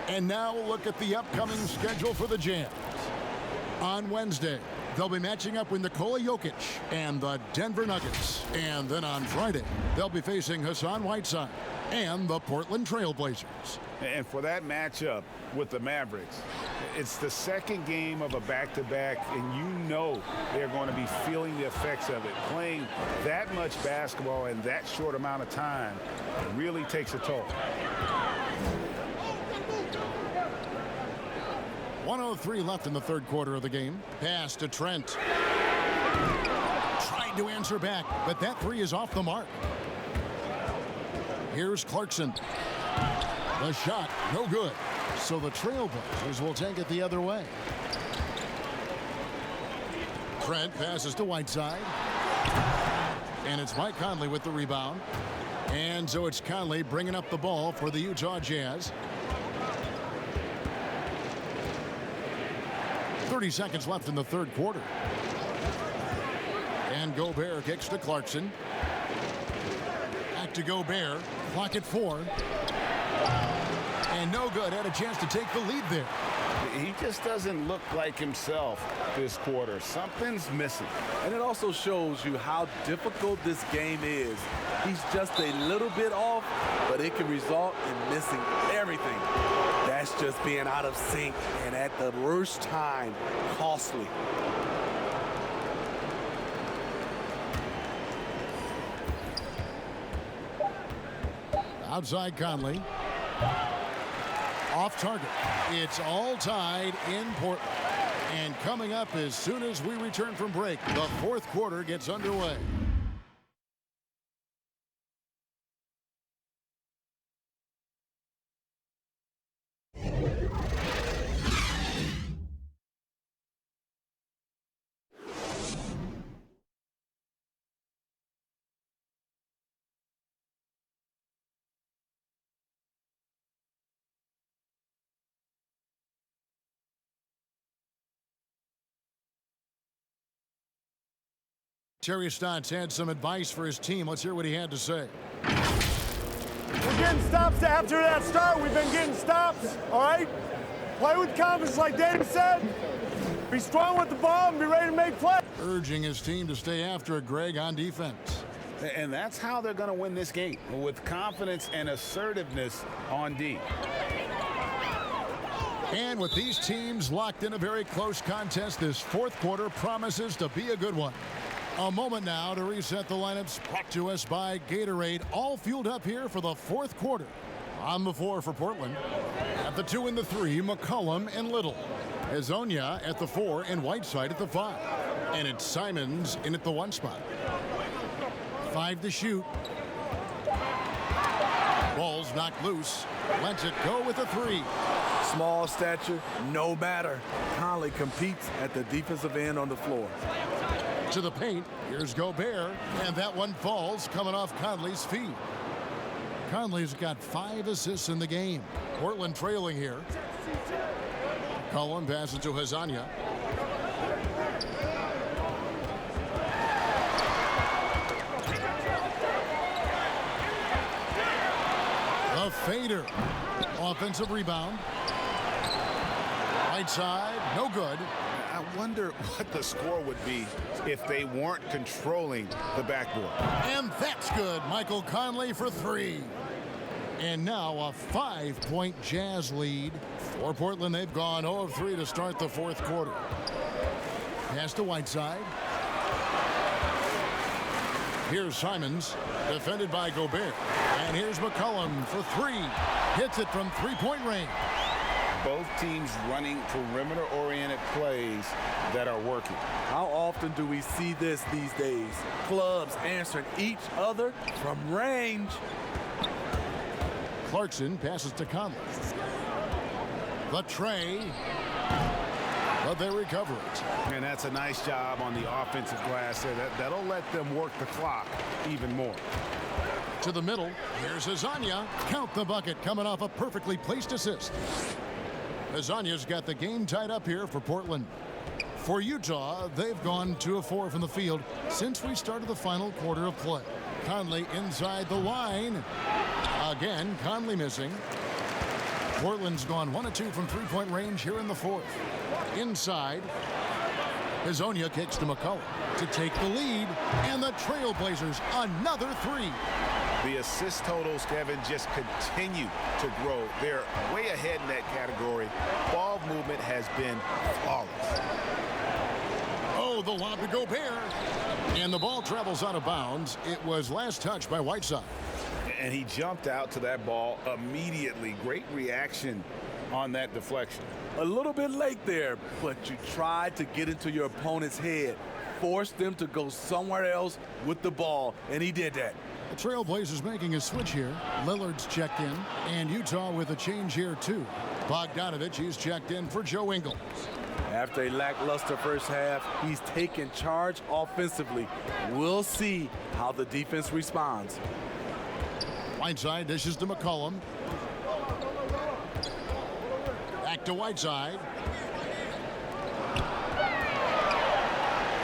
And now look at the upcoming schedule for the Jazz. On Wednesday, they'll be matching up with Nikola Jokic and the Denver Nuggets. And then on Friday, they'll be facing Hassan Whiteside and the Portland Trail Blazers. And for that matchup with the Mavericks, it's the second game of a back-to-back, and you know they're going to be feeling the effects of it. Playing that much basketball in that short amount of time really takes a toll. 1:03 left in the third quarter of the game. Pass to Trent. Tried to answer back, but that 3 is off the mark. Here's Clarkson. The shot, no good. So the Trailblazers will take it the other way. Trent passes to Whiteside. And it's Mike Conley with the rebound. And so it's Conley bringing up the ball for the Utah Jazz. 30 seconds left in the third quarter. And Gobert kicks to Clarkson. Back to Gobert. Clock at 4. And no good. Had a chance to take the lead there. He just doesn't look like himself this quarter. Something's missing. And it also shows you how difficult this game is. He's just a little bit off, but it can result in missing everything. That's just being out of sync, and at the worst time, costly. Outside Conley. Off target. It's all tied in Portland. And coming up as soon as we return from break, the fourth quarter gets underway. Terry Stotts had some advice for his team. Let's hear what he had to say. We're getting stops after that start. We've been getting stops, all right? Play with confidence like Dave said. Be strong with the ball and be ready to make plays. Urging his team to stay after it, Greg, on defense. And that's how they're going to win this game, with confidence and assertiveness on D. And with these teams locked in a very close contest, this fourth quarter promises to be a good one. A moment now to reset the lineups, brought to us by Gatorade, all fueled up here for the fourth quarter. On the 4 for Portland. At the 2 and the 3, McCollum and Little. Hezonja at the 4 and Whiteside at the 5. And it's Simons in at the 1 spot. 5 to shoot. Ball's knocked loose. Lets it go with a 3. Small stature, no matter. Conley competes at the defensive end on the floor. To the paint, here's Gobert, and that one falls coming off Conley's feet. Conley's got 5 assists in the game. Portland trailing here. McCollum passes to Hezonja. fader. Offensive rebound. Right side, no good. I wonder what the score would be if they weren't controlling the backboard. And that's good. Michael Conley for three. And now a 5-point Jazz lead. For Portland, they've gone 0 of 3 to start the fourth quarter. Pass to Whiteside. Here's Simons, defended by Gobert. And here's McCollum for three. Hits it from three-point range. Both teams running perimeter-oriented plays that are working. How often do we see this these days? Clubs answering each other from range. Clarkson passes to Conley. The tray. But they recover it. And that's a nice job on the offensive glass there. That'll let them work the clock even more. To the middle. Here's Azania. Count the bucket coming off a perfectly placed assist. Azania's got the game tied up here for Portland. For Utah, they've gone 2 of 4 from the field since we started the final quarter of play. Conley inside the line. Again, Conley missing. Portland's gone 1 of 2 from three-point range here in the fourth. Inside, Azania kicks to McCollum to take the lead, and the Trailblazers another three. The assist totals, Kevin, just continue to grow. They're way ahead in that category. Ball movement has been flawless. Oh, the lob to Gobert. And the ball travels out of bounds. It was last touched by Whiteside. And he jumped out to that ball immediately. Great reaction on that deflection. A little bit late there, but you tried to get into your opponent's head. Forced them to go somewhere else with the ball, and he did that. The Trailblazers making a switch here. Lillard's checked in, and Utah with a change here too. Bogdanovich, he's checked in for Joe Ingles. After a lackluster first half, he's taken charge offensively. We'll see how the defense responds. Whiteside dishes to McCollum. Back to Whiteside.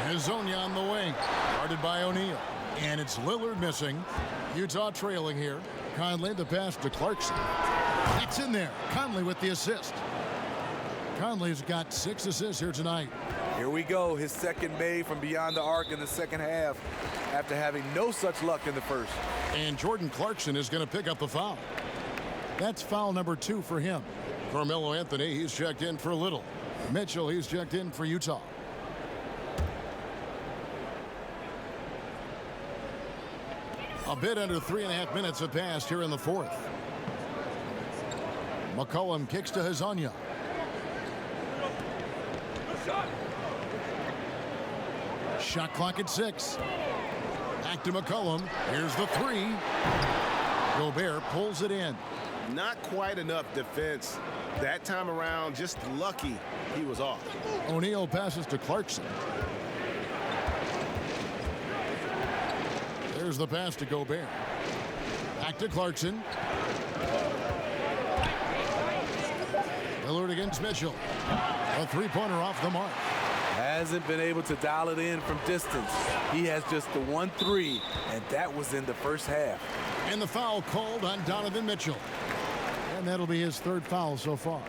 Azania on the wing. Guarded by O'Neal. And it's Lillard missing. Utah trailing here. Conley, the pass to Clarkson. That's in there. Conley with the assist. Conley's got 6 assists here tonight. Here we go. His second made from beyond the arc in the second half after having no such luck in the first. And Jordan Clarkson is going to pick up the foul. That's foul number 2 for him. Carmelo Anthony, he's checked in for Little. Mitchell, he's checked in for Utah. A bit under 3.5 minutes have passed here in the fourth. McCollum kicks to Azania. Shot clock at 6. Back to McCollum. Here's the 3. Gobert pulls it in. Not quite enough defense that time around. Just lucky he was off. O'Neal passes to Clarkson. There's the pass to Gobert. Back to Clarkson. Lillard against Mitchell. A three-pointer off the mark. Hasn't been able to dial it in from distance. He has just the 1-3, and that was in the first half. And the foul called on Donovan Mitchell. And that'll be his 3rd foul so far.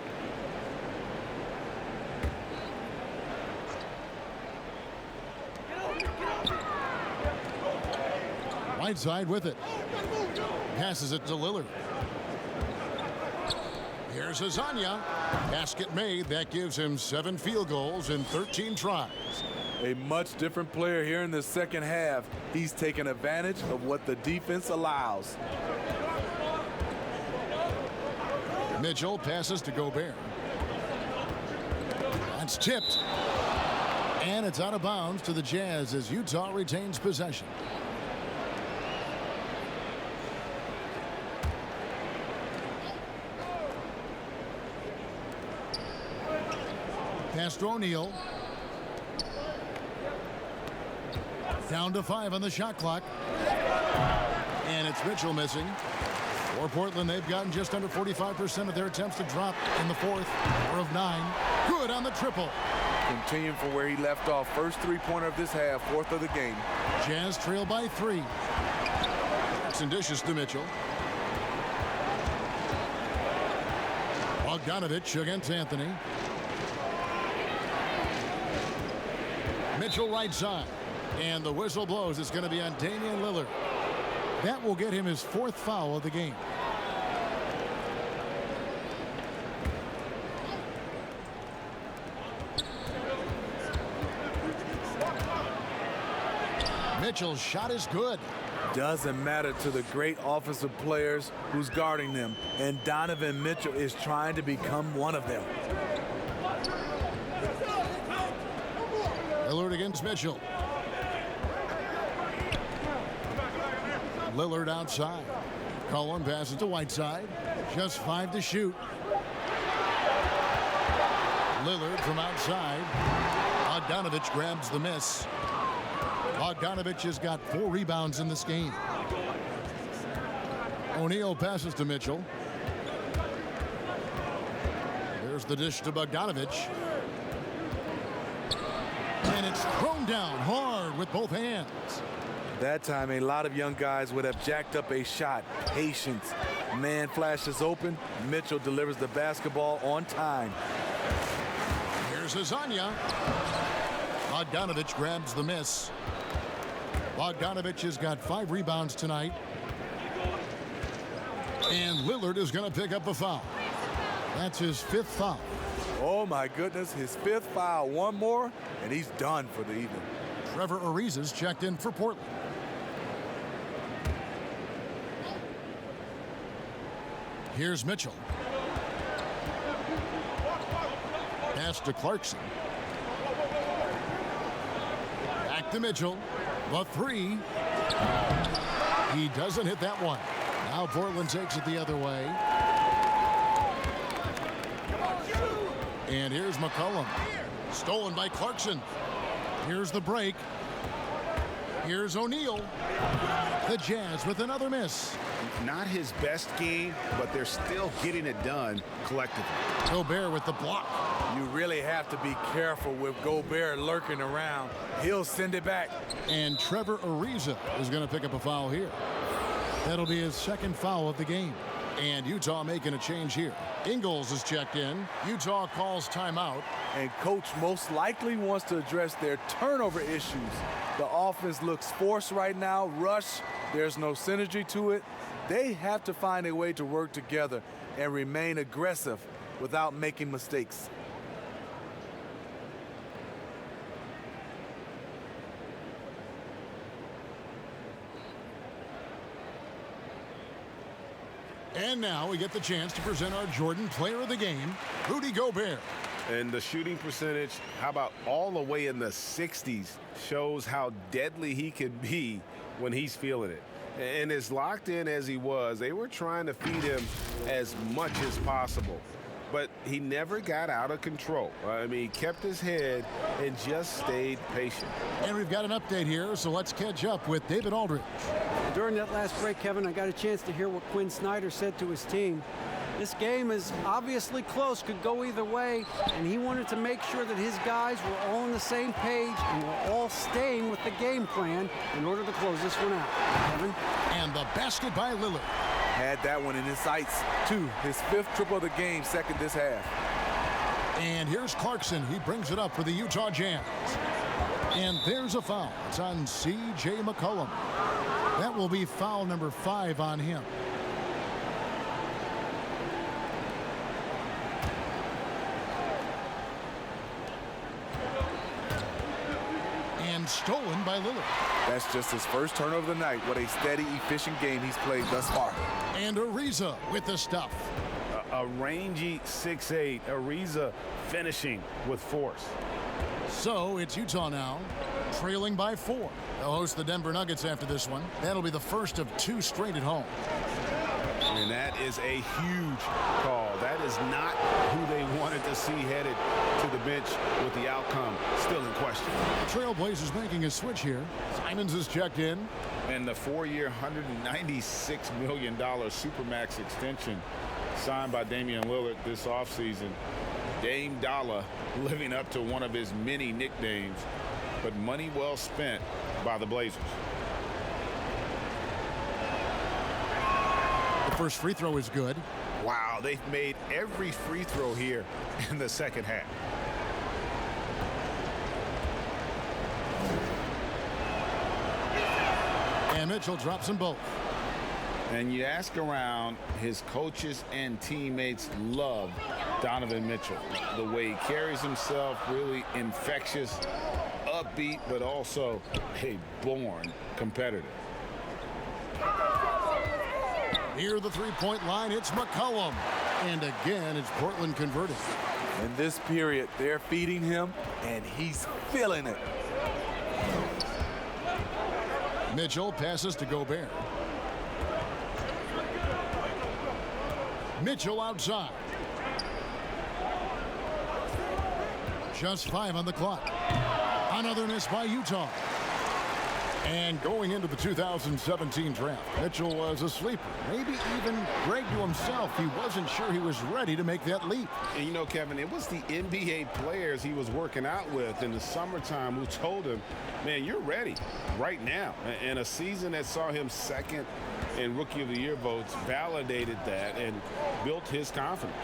Whiteside with it. Passes it to Lillard. Here's Azania. Basket made. That gives him 7 field goals in 13 tries. A much different player here in the second half. He's taken advantage of what the defense allows. Mitchell passes to Gobert. That's tipped. And it's out of bounds to the Jazz as Utah retains possession. Pass to O'Neal. Down to 5 on the shot clock. And it's Mitchell missing. For Portland, they've gotten just under 45% of their attempts to drop in the fourth. 4 of 9. Good on the triple. Continuing from where he left off. First three-pointer of this half, 4th of the game. Jazz trail by 3. Clarkson dishes to Mitchell. Bogdanovich against Anthony. Mitchell right side. And the whistle blows. It's going to be on Damian Lillard. That will get him his 4th foul of the game. Mitchell's shot is good. Doesn't matter to the great offensive players who's guarding them. And Donovan Mitchell is trying to become one of them. Lillard against Mitchell. Lillard outside. Mccollum passes to Whiteside. Just 5 to shoot. Lillard from outside. Bogdanovich grabs the miss. Bogdanovich has got 4 rebounds in this game. O'Neal passes to Mitchell. There's the dish to Bogdanovich. And it's thrown down hard with both hands. That time, a lot of young guys would have jacked up a shot. Patience. Man flashes open. Mitchell delivers the basketball on time. Here's Azania. Bogdanovich grabs the miss. Bogdanovich has got 5 rebounds tonight. And Lillard is going to pick up a foul. That's his 5th foul. Oh, my goodness. His 5th foul. One more, and he's done for the evening. Trevor Ariza's checked in for Portland. Here's Mitchell. Pass to Clarkson. Back to Mitchell. The 3. He doesn't hit that one. Now Portland takes it the other way. And here's McCollum. Stolen by Clarkson. Here's the break. Here's O'Neal. The Jazz with another miss. Not his best game, but they're still getting it done collectively. Gobert with the block. You really have to be careful with Gobert lurking around. He'll send it back. And Trevor Ariza is going to pick up a foul here. That'll be his 2nd foul of the game. And Utah making a change here. Ingles is checked in. Utah calls timeout. And coach most likely wants to address their turnover issues. The offense looks forced right now. Rush. There's no synergy to it. They have to find a way to work together and remain aggressive without making mistakes. And now we get the chance to present our Jordan Player of the Game, Rudy Gobert. And the shooting percentage, how about all the way in the 60s, shows how deadly he could be when he's feeling it. And as locked in as he was, they were trying to feed him as much as possible. But he never got out of control. I mean, he kept his head and just stayed patient. And we've got an update here, so let's catch up with David Aldridge. During that last break, Kevin, I got a chance to hear what Quinn Snyder said to his team. This game is obviously close, could go either way, and he wanted to make sure that his guys were all on the same page and were all staying with the game plan in order to close this one out. Kevin? And the basket by Lillard. Had that one in his sights, too. His 5th triple of the game, 2nd this half. And here's Clarkson. He brings it up for the Utah Jazz. And there's a foul. It's on C.J. McCollum. That will be foul number 5 on him. And stolen by Lillard. That's just his first turnover of the night. What a steady, efficient game he's played thus far. And Ariza with the stuff. A rangy 6'8", Ariza finishing with force. So it's Utah now, trailing by 4. They'll host the Denver Nuggets after this one. That'll be the first of 2 straight at home. And that is a huge call. That is not who they wanted to see headed to the bench with the outcome still in question. The Trailblazers making a switch here. Simons is checked in. And the 4-year, $196 million Supermax extension signed by Damian Lillard this offseason. Dame Dollar living up to one of his many nicknames, but money well spent by the Blazers. The first free throw is good. Wow, they've made every free throw here in the second half. And Mitchell drops them both. And you ask around, his coaches and teammates love Donovan Mitchell. The way he carries himself, really infectious, upbeat, but also a born competitor. Near the three-point line, it's McCollum. And again, it's Portland converting. In this period, they're feeding him, and he's feeling it. Mitchell passes to Gobert. Mitchell outside. Just 5 on the clock. Another miss by Utah. And going into the 2017 draft, Mitchell was a sleeper. Maybe even Greg to himself, he wasn't sure he was ready to make that leap. And you know, Kevin, it was the NBA players he was working out with in the summertime who told him, man, you're ready right now. And a season that saw him second in Rookie of the Year votes validated that and built his confidence.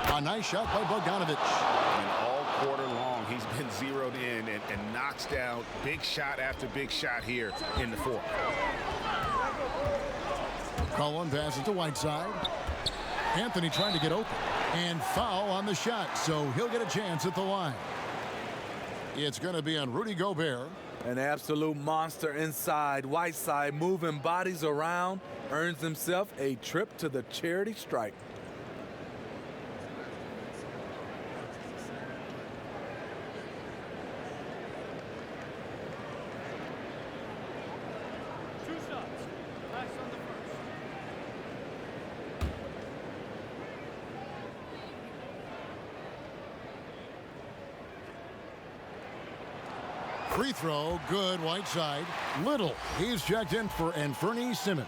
A nice shot by Bogdanovich. And all quarter long, he's been zeroed in and knocks down big shot after big shot here in the fourth. Cullen passes to Whiteside. Anthony trying to get open. And foul on the shot, so he'll get a chance at the line. It's going to be on Rudy Gobert. An absolute monster inside. Whiteside moving bodies around, earns himself a trip to the charity stripe. Free throw, good, Whiteside. Little, he's checked in for Anthony Simmons.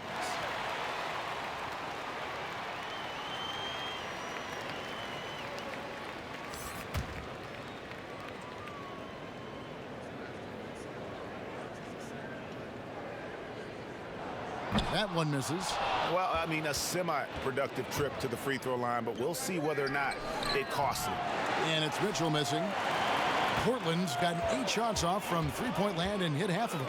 That one misses. Well, I mean, a semi-productive trip to the free throw line, but we'll see whether or not it costs him. And it's Mitchell missing. Portland's gotten 8 shots off from three-point land and hit half of them.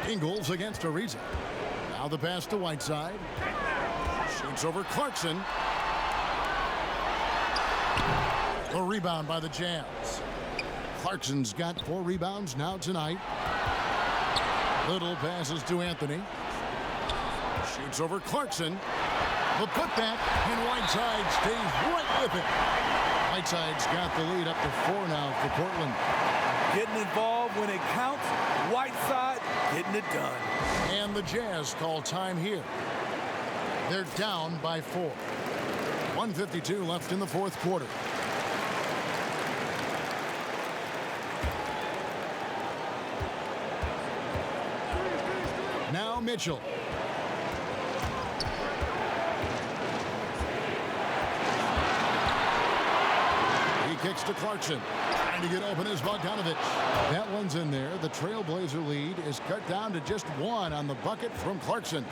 Ingles against Ariza. Now the pass to Whiteside. Shoots over Clarkson. The rebound by the Jazz. Clarkson's got 4 rebounds now tonight. Little passes to Anthony. Shoots over Clarkson. The putback, and Whiteside stays right with it. Whiteside's got the lead up to 4 now for Portland. Getting involved when it counts. Whiteside getting it done. And the Jazz call time here. They're down by 4. 1:52 left in the fourth quarter. Now Mitchell. Kicks to Clarkson. Trying to get open is Bogdanovich. That one's in there. The Trailblazer lead is cut down to just 1 on the bucket from Clarkson.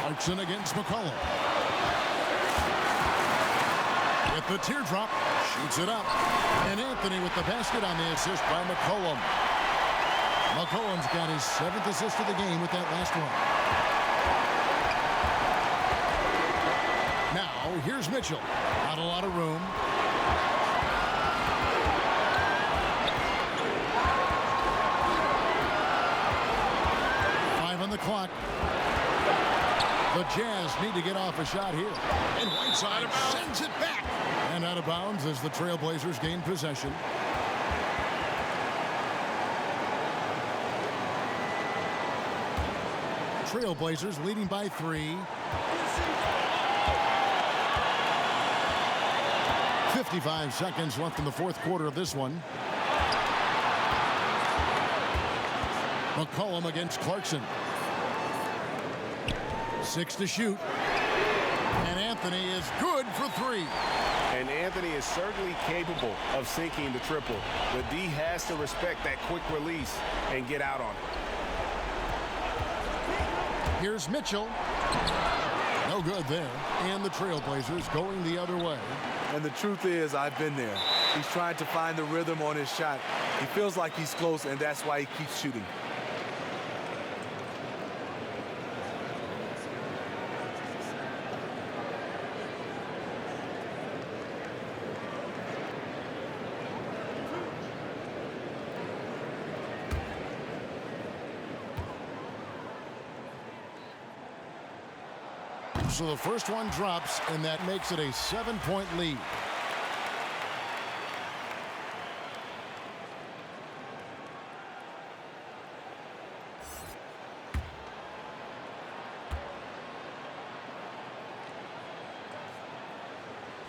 Clarkson against McCollum. With the teardrop, shoots it up. And Anthony with the basket on the assist by McCollum. McCollum's got his 7th assist of the game with that last one. Now, here's Mitchell. Not a lot of room. Five on the clock. The Jazz need to get off a shot here. And Whiteside sends it back. And out of bounds as the Trailblazers gain possession. Trailblazers leading by 3. 55 seconds left in the fourth quarter of this one. McCollum against Clarkson. 6 to shoot. And Anthony is good for 3. And Anthony is certainly capable of sinking the triple. But D has to respect that quick release and get out on it. Here's Mitchell. No good there. And the Trailblazers going the other way. And the truth is, I've been there. He's trying to find the rhythm on his shot. He feels like he's close, and that's why he keeps shooting. So the first one drops, and that makes it a 7-point lead.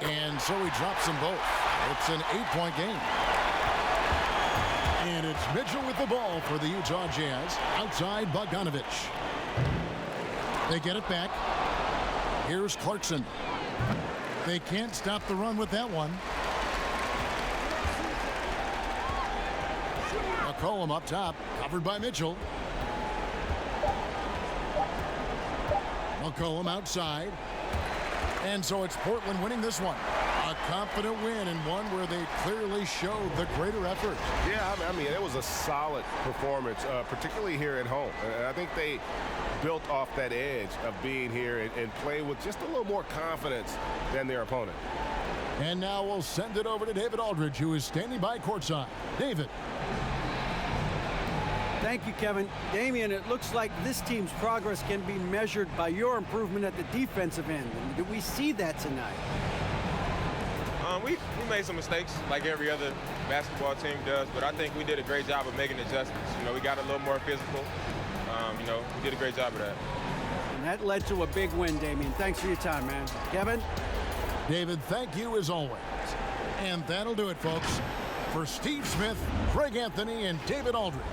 And so he drops them both. It's an 8-point game. And it's Mitchell with the ball for the Utah Jazz. Outside Bogdanovich. They get it back. Here's Clarkson. They can't stop the run with that one. McCollum up top, covered by Mitchell. McCollum outside. And so it's Portland winning this one. A confident win, and one where they clearly showed the greater effort. Yeah, I mean, it was a solid performance, particularly here at home. And I think they built off that edge of being here and play with just a little more confidence than their opponent. And now we'll send it over to David Aldridge, who is standing by courtside. David. Thank you, Kevin. Damian, it looks like this team's progress can be measured by your improvement at the defensive end. And did we see that tonight? We made some mistakes like every other basketball team does, but I think we did a great job of making adjustments. You know, we got a little more physical. You know, we did a great job of that. And that led to a big win, Damian. Thanks for your time, man. Kevin? David, thank you as always. And that'll do it, folks. For Steve Smith, Craig Anthony, and David Aldridge,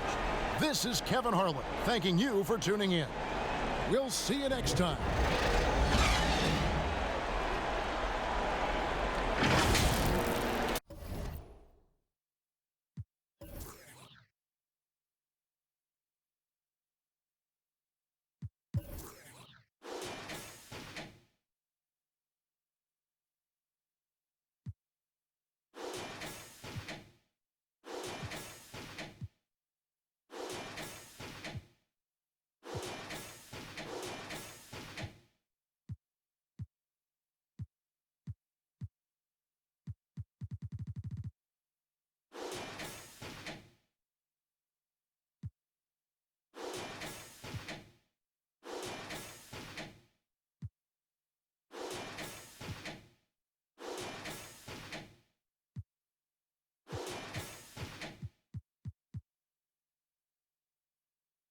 this is Kevin Harlan thanking you for tuning in. We'll see you next time.